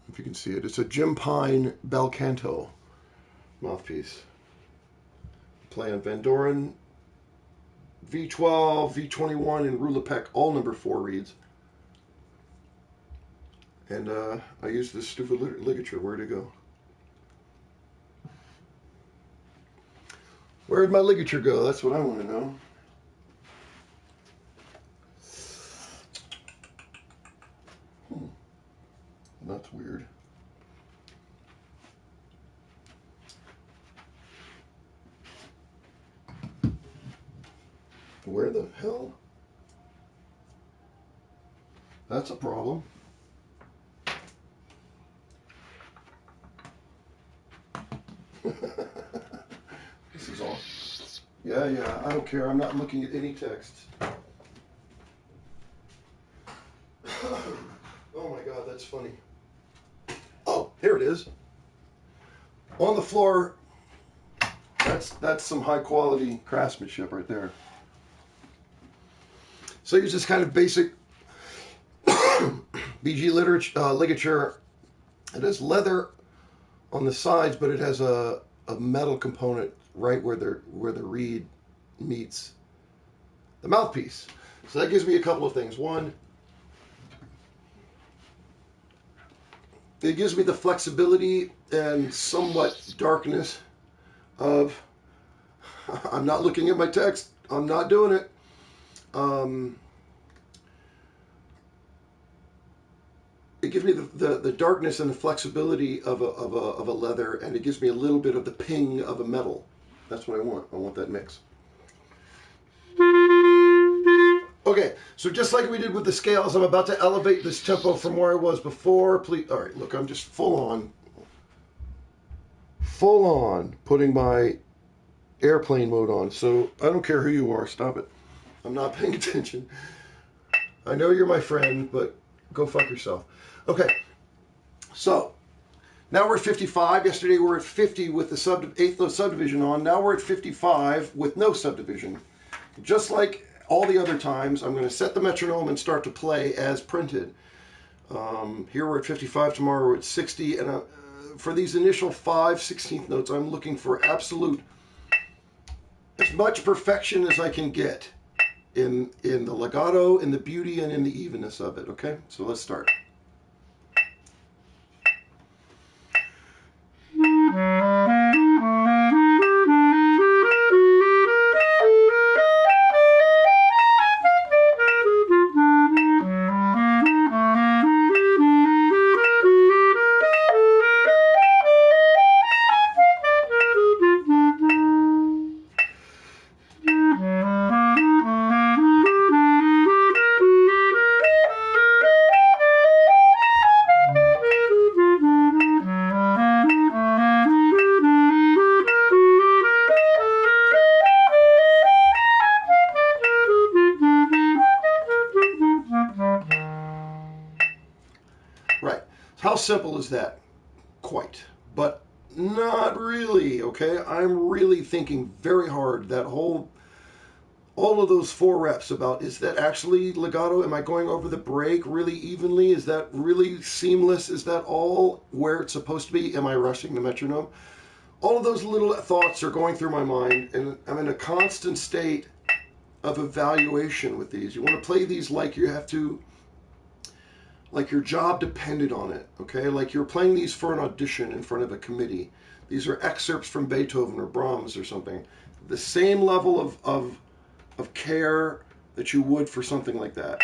if you can see it. It's a Jim Pine Bel Canto mouthpiece. Play on Van Doren, V12, V21, and Roulepeck, all number 4 reeds. And I used this stupid ligature. Where'd it go? Where'd my ligature go? That's what I want to know. That's weird. Where the hell? That's a problem. This is all. Yeah, I don't care. I'm not looking at any text. Oh my God, that's funny. Oh, here it is. On the floor. That's some high quality craftsmanship right there. So I use this kind of basic BG ligature. It has leather on the sides, but it has a metal component right where the reed meets the mouthpiece. So that gives me a couple of things. One, it gives me the flexibility and somewhat darkness of, I'm not looking at my text, I'm not doing it. it gives me the darkness and the flexibility of a leather, and it gives me a little bit of the ping of a metal. That's what I want. I want that mix. Okay, so just like we did with the scales, I'm about to elevate this tempo from where I was before. Please, all right, look, I'm just full on putting my airplane mode on. So I don't care who you are, stop it. I'm not paying attention. I know you're my friend, but go fuck yourself. Okay, so now we're at 55. Yesterday we were at 50 with the eighth note subdivision on. Now we're at 55 with no subdivision. Just like all the other times, I'm going to set the metronome and start to play as printed. Here we're at 55, tomorrow we're at 60, and for these initial 5 16th notes, I'm looking for absolute, as much perfection as I can get in the legato, in the beauty, and in the evenness of it, okay? So let's start. Right. How simple is that? Quite. But not really, okay? I'm really thinking very hard that all of those 4 reps about, is that actually legato? Am I going over the break really evenly? Is that really seamless? Is that all where it's supposed to be? Am I rushing the metronome? All of those little thoughts are going through my mind, and I'm in a constant state of evaluation with these. You want to play these like you have to, like your job depended on it, okay? Like you're playing these for an audition in front of a committee. These are excerpts from Beethoven or Brahms or something. The same level of care that you would for something like that.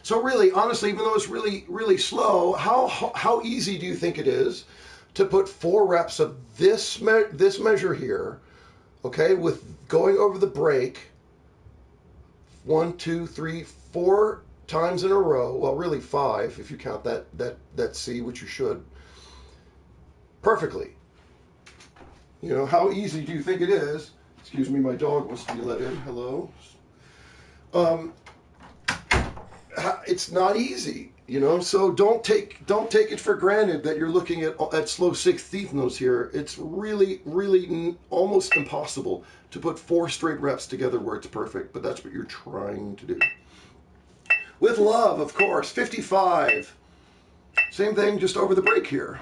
So really, honestly, even though it's really, really slow, how easy do you think it is to put 4 reps of this measure here, okay, with going over the break 1, 2, 3, 4 times in a row? Well, really 5 if you count that C, which you should, perfectly. You know, how easy do you think it is? Excuse me, my dog wants to be let in. Hello. It's not easy, you know, so don't take it for granted that you're looking at slow 16th notes here. It's really, really almost impossible to put 4 straight reps together where it's perfect, but that's what you're trying to do. With love, of course, 55. Same thing, just over the break here.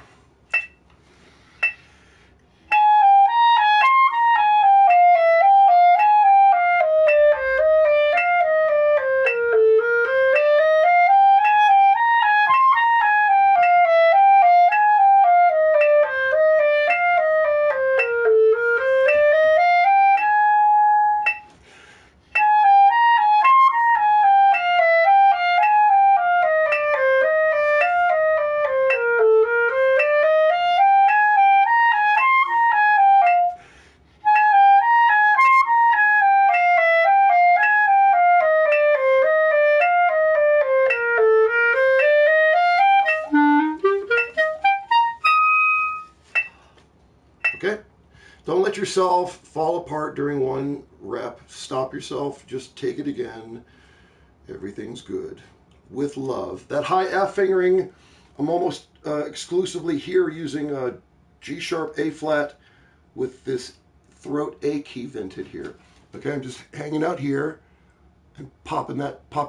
Okay? Don't let yourself fall apart during one rep. Stop yourself. Just take it again. Everything's good. With love. That high F fingering, I'm almost exclusively here using a G sharp A flat with this throat A key vented here. Okay, I'm just hanging out here and popping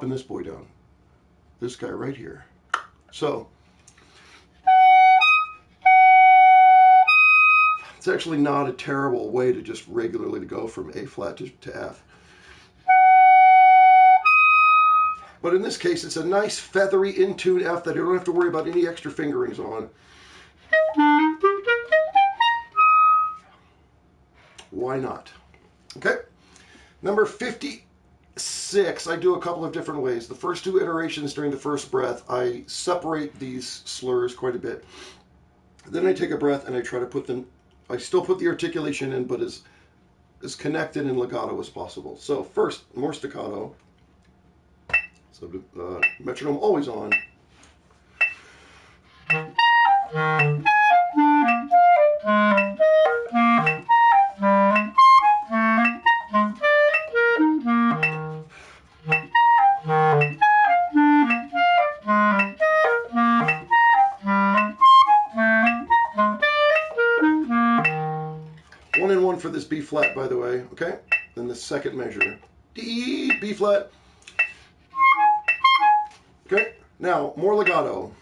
this boy down. This guy right here. So it's actually not a terrible way to just regularly to go from A flat to F. But in this case, it's a nice feathery in-tune F that I don't have to worry about any extra fingerings on. Why not? Okay. Number 56, I do a couple of different ways. The first two iterations during the first breath, I separate these slurs quite a bit. Then I take a breath and I try to put them, I still put the articulation in, but as connected and legato as possible. So first, more staccato. So the metronome always on. One and one for this B flat, by the way, okay? Then the second measure, D, B flat. Okay, now more legato.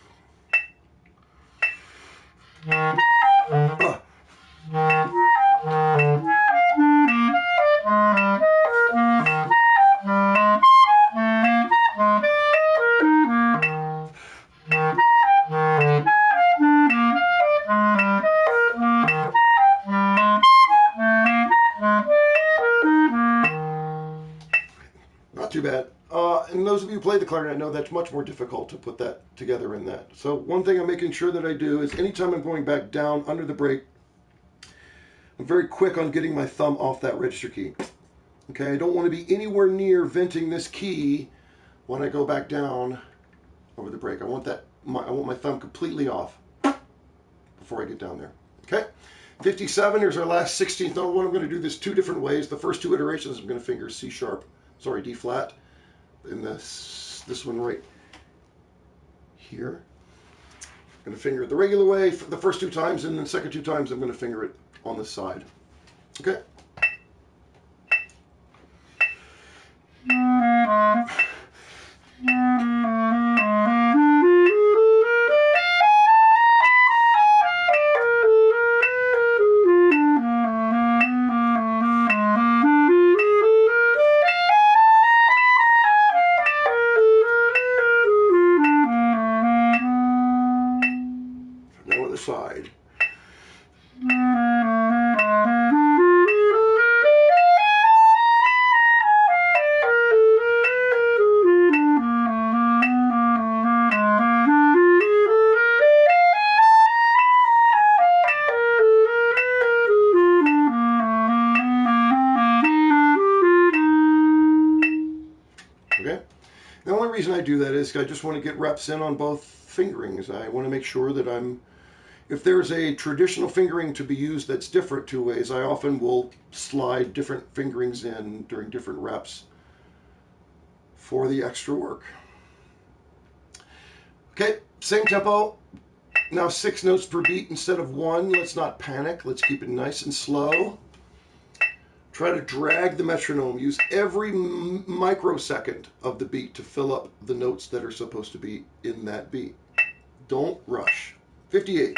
Not too bad. And those of you who play the clarinet know that's much more difficult to put that together in that. So one thing I'm making sure that I do is anytime I'm going back down under the break, I'm very quick on getting my thumb off that register key. Okay, I don't want to be anywhere near venting this key when I go back down over the break. I want my thumb completely off before I get down there. Okay, 57, here's our last 16th note one. I'm going to do this two different ways. The first two iterations I'm going to finger D flat. In this one right here. I'm going to finger it the regular way for the first two times, and then the second two times I'm going to finger it on this side. Okay? No other side. Okay? The only reason I do that is I just want to get reps in on both fingerings. I want to make sure that if there's a traditional fingering to be used that's different two ways, I often will slide different fingerings in during different reps for the extra work. Okay, same tempo. Now 6 notes per beat instead of 1. Let's not panic. Let's keep it nice and slow. Try to drag the metronome. Use every microsecond of the beat to fill up the notes that are supposed to be in that beat. Don't rush. 58.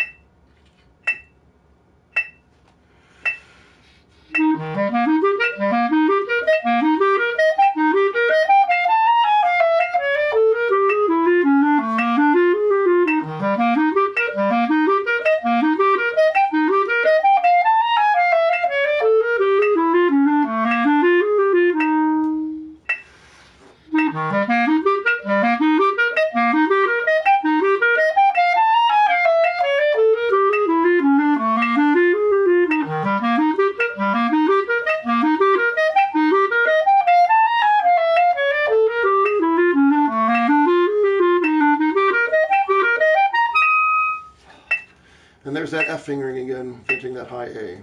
And there's that F fingering again, venting that high A.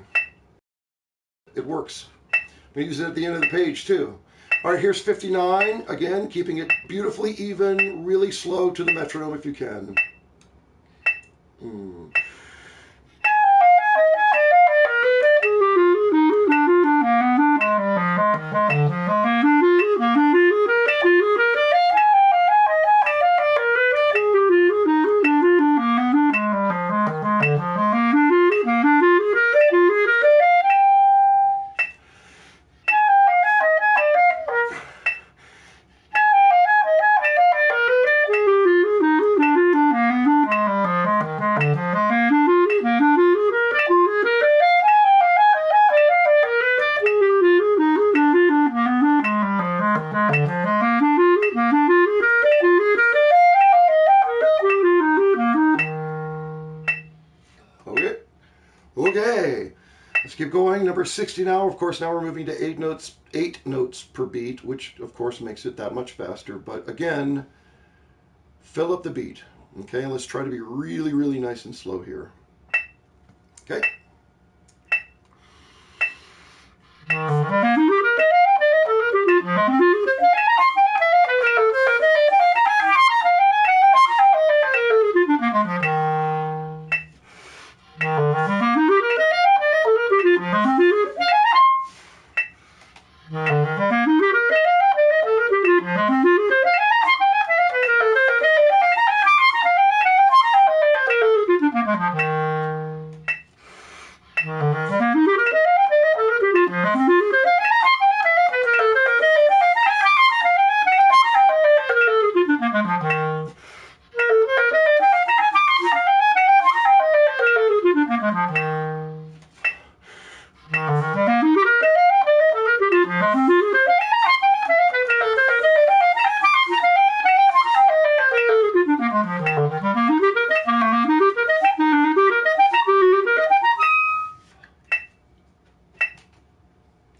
It works. We use it at the end of the page too. All right, here's 59. Again, keeping it beautifully even, really slow to the metronome if you can. Okay, let's keep going. Number 60 now. Of course, now we're moving to 8 notes per beat, which of course makes it that much faster. But again, fill up the beat. Okay, let's try to be really, really nice and slow here. Okay.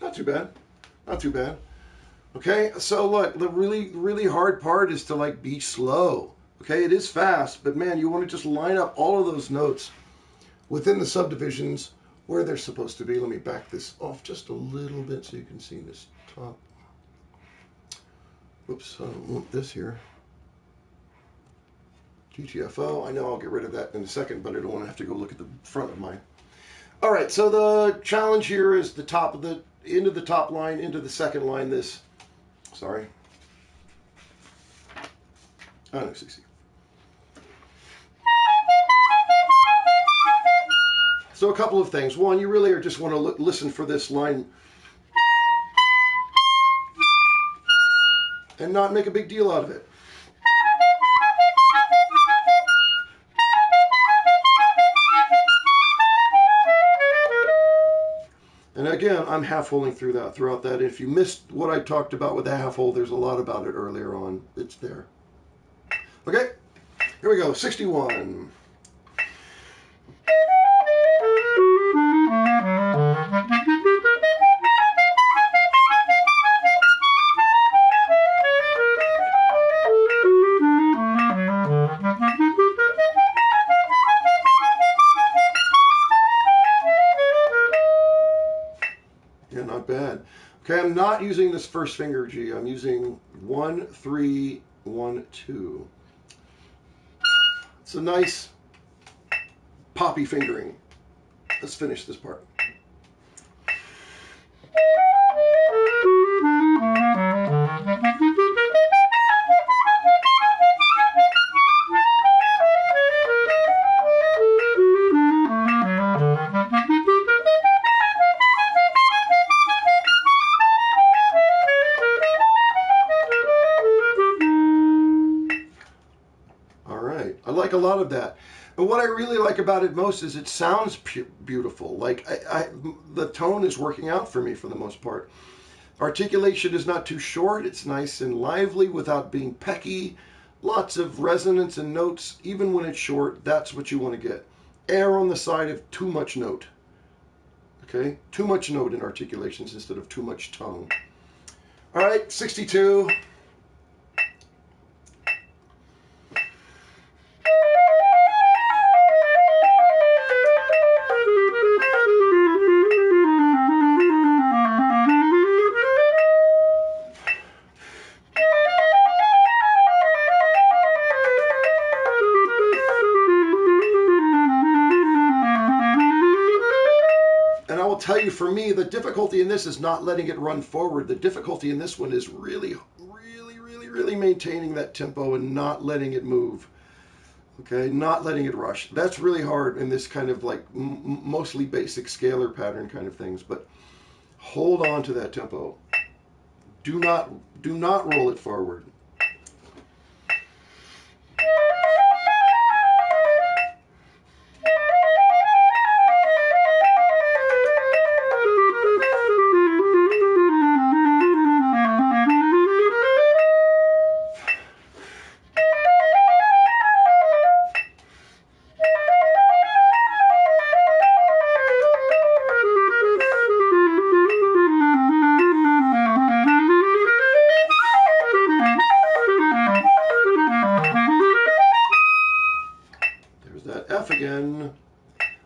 Not too bad. Not too bad. Okay, so look, the really hard part is to like be slow. Okay, it is fast, but man, you want to just line up all of those notes within the subdivisions where they're supposed to be. Let me back this off just a little bit so you can see this top. Whoops, I don't want this here. GTFO, I know I'll get rid of that in a second, but I don't want to have to go look at the front of mine. All right, so the challenge here is the top of the, into the top line, into the second line, this, sorry. NYC. So a couple of things. One, you really just want to listen for this line and not make a big deal out of it. And again, I'm half-holing throughout that. If you missed what I talked about with the half-hole, there's a lot about it earlier on. It's there. Okay, here we go, 61. Yeah, not bad. Okay, I'm not using this first finger G. I'm using 1, 3, 1, 2. It's a nice poppy fingering. Let's finish this part. I like a lot of that. But what I really like about it most is it sounds beautiful. Like the tone is working out for me for the most part. Articulation is not too short. It's nice and lively without being pecky. Lots of resonance and notes. Even when it's short, that's what you want to get. Err on the side of too much note. Okay? Too much note in articulations instead of too much tone. All right, 62. tell you, for me, the difficulty in this is not letting it run forward. The difficulty in this one is really maintaining that tempo and not letting it move. Okay, not letting it rush. That's really hard in this kind of like mostly basic scalar pattern kind of things. But hold on to that tempo. Do not roll it forward. Again.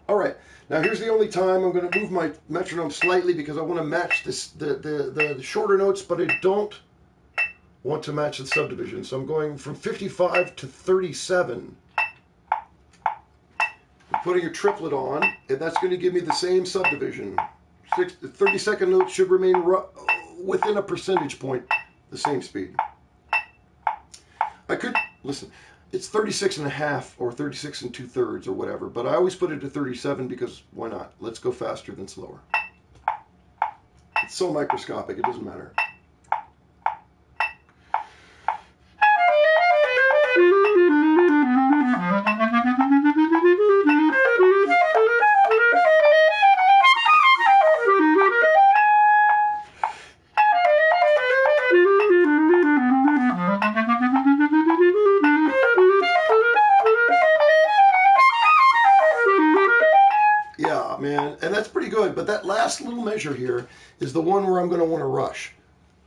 All right, now here's the only time I'm going to move my metronome slightly because I want to match this the shorter notes, but I don't want to match the subdivision. So I'm going from 55 to 37. I'm putting a triplet on, and that's going to give me the same subdivision. 30-second notes should remain within a percentage point the same speed. I could, listen, it's 36 and a half or 36 and 2/3 or whatever, but I always put it to 37 because why not? Let's go faster than slower. It's so microscopic, it doesn't matter. Man, and that's pretty good, but that last little measure here is the one where I'm going to want to rush,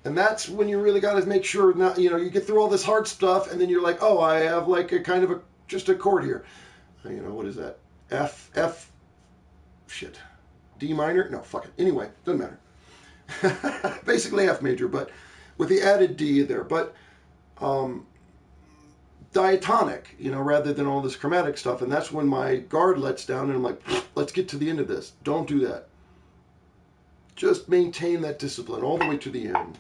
and that's when you really got to make sure. Now, you know, you get through all this hard stuff, and then you're like, oh, I have like a kind of a just a chord here. You know, what is that? F, shit, D minor? No, fuck it. Anyway, doesn't matter. Basically F major, but with the added D there, but diatonic, you know, rather than all this chromatic stuff. And that's when my guard lets down and I'm like, let's get to the end of this. Don't do that. Just maintain that discipline all the way to the end.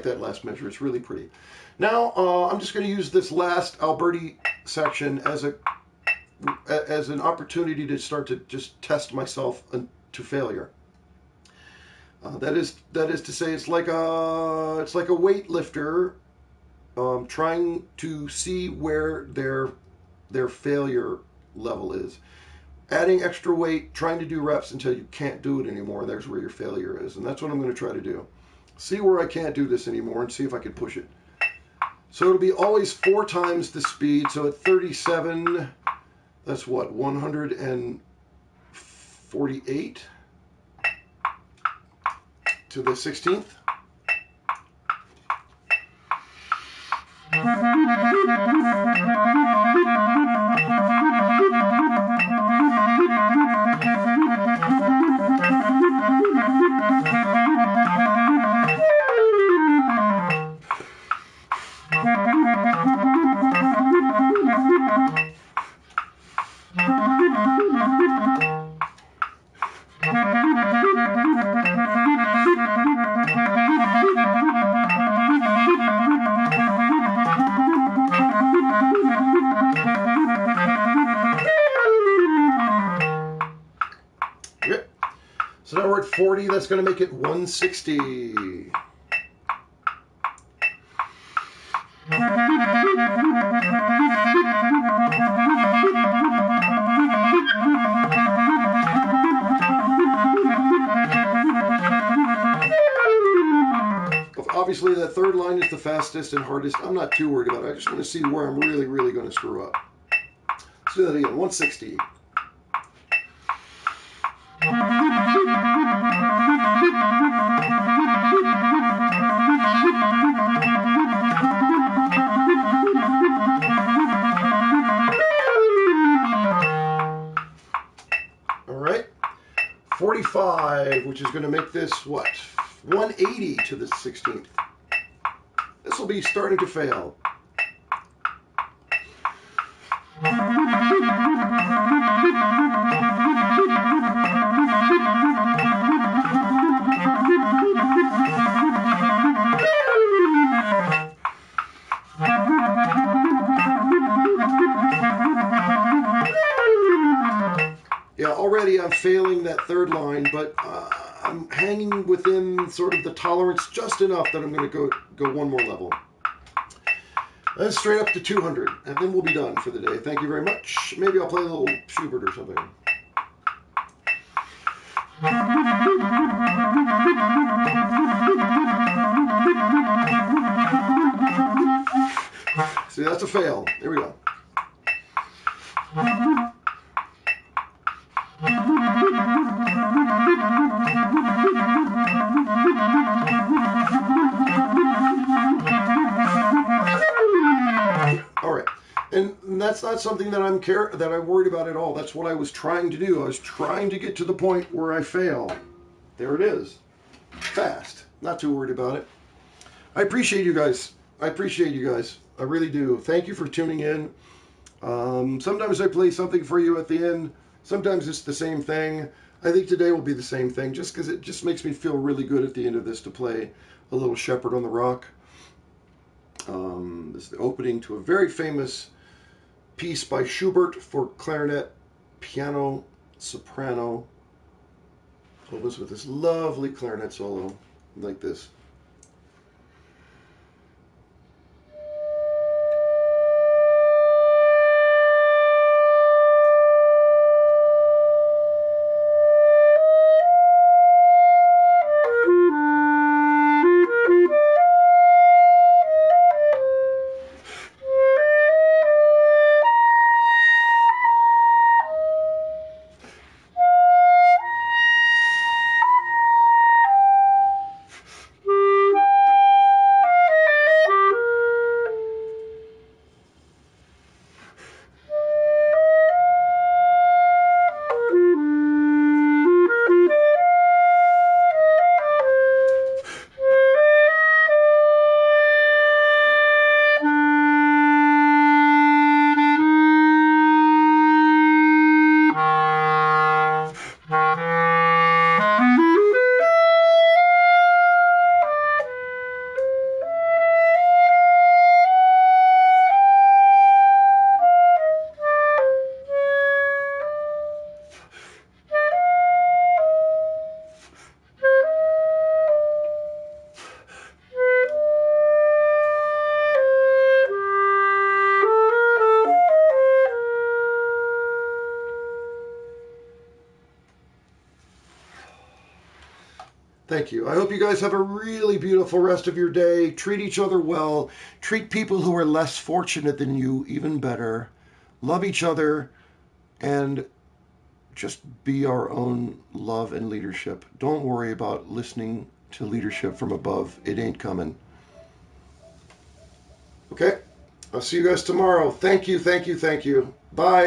That last measure, it's really pretty. Now I'm just going to use this last Alberti section as an opportunity to start to just test myself to failure. That is to say, it's like a weightlifter trying to see where their failure level is. Adding extra weight, trying to do reps until you can't do it anymore. There's where your failure is, and that's what I'm going to try to do. See where I can't do this anymore and see if I can push it. So it'll be always 4 times the speed. So at 37, that's what, 148 to the 16th. So now we're at 40, that's going to make it 160. Obviously, that third line is the fastest and hardest. I'm not too worried about it. I just want to see where I'm really, really going to screw up. Let's do that again. 160. 45, which is going to make this, what, 180 to the 16th. This will be starting to fail. Yeah, already I'm failing that third line, but I'm hanging within sort of the tolerance just enough that I'm going to go one more level. And straight up to 200, and then we'll be done for the day. Thank you very much. Maybe I'll play a little Schubert or something. See, that's a fail. Here we go. All right, and that's not something that I'm worried about at all. That's what I was trying to do. I was trying to get to the point where I fail. There it is. Fast. Not too worried about it. I appreciate you guys. I really do. Thank you for tuning in. Sometimes I play something for you at the end. Sometimes it's the same thing. I think today will be the same thing, just because it just makes me feel really good at the end of this to play a little Shepherd on the Rock. This is the opening to a very famous piece by Schubert for clarinet, piano, soprano. Opens with this lovely clarinet solo like this. Thank you. I hope you guys have a really beautiful rest of your day. Treat each other well. Treat people who are less fortunate than you even better. Love each other and just be our own love and leadership. Don't worry about listening to leadership from above. It ain't coming. Okay? I'll see you guys tomorrow. Thank you. Bye.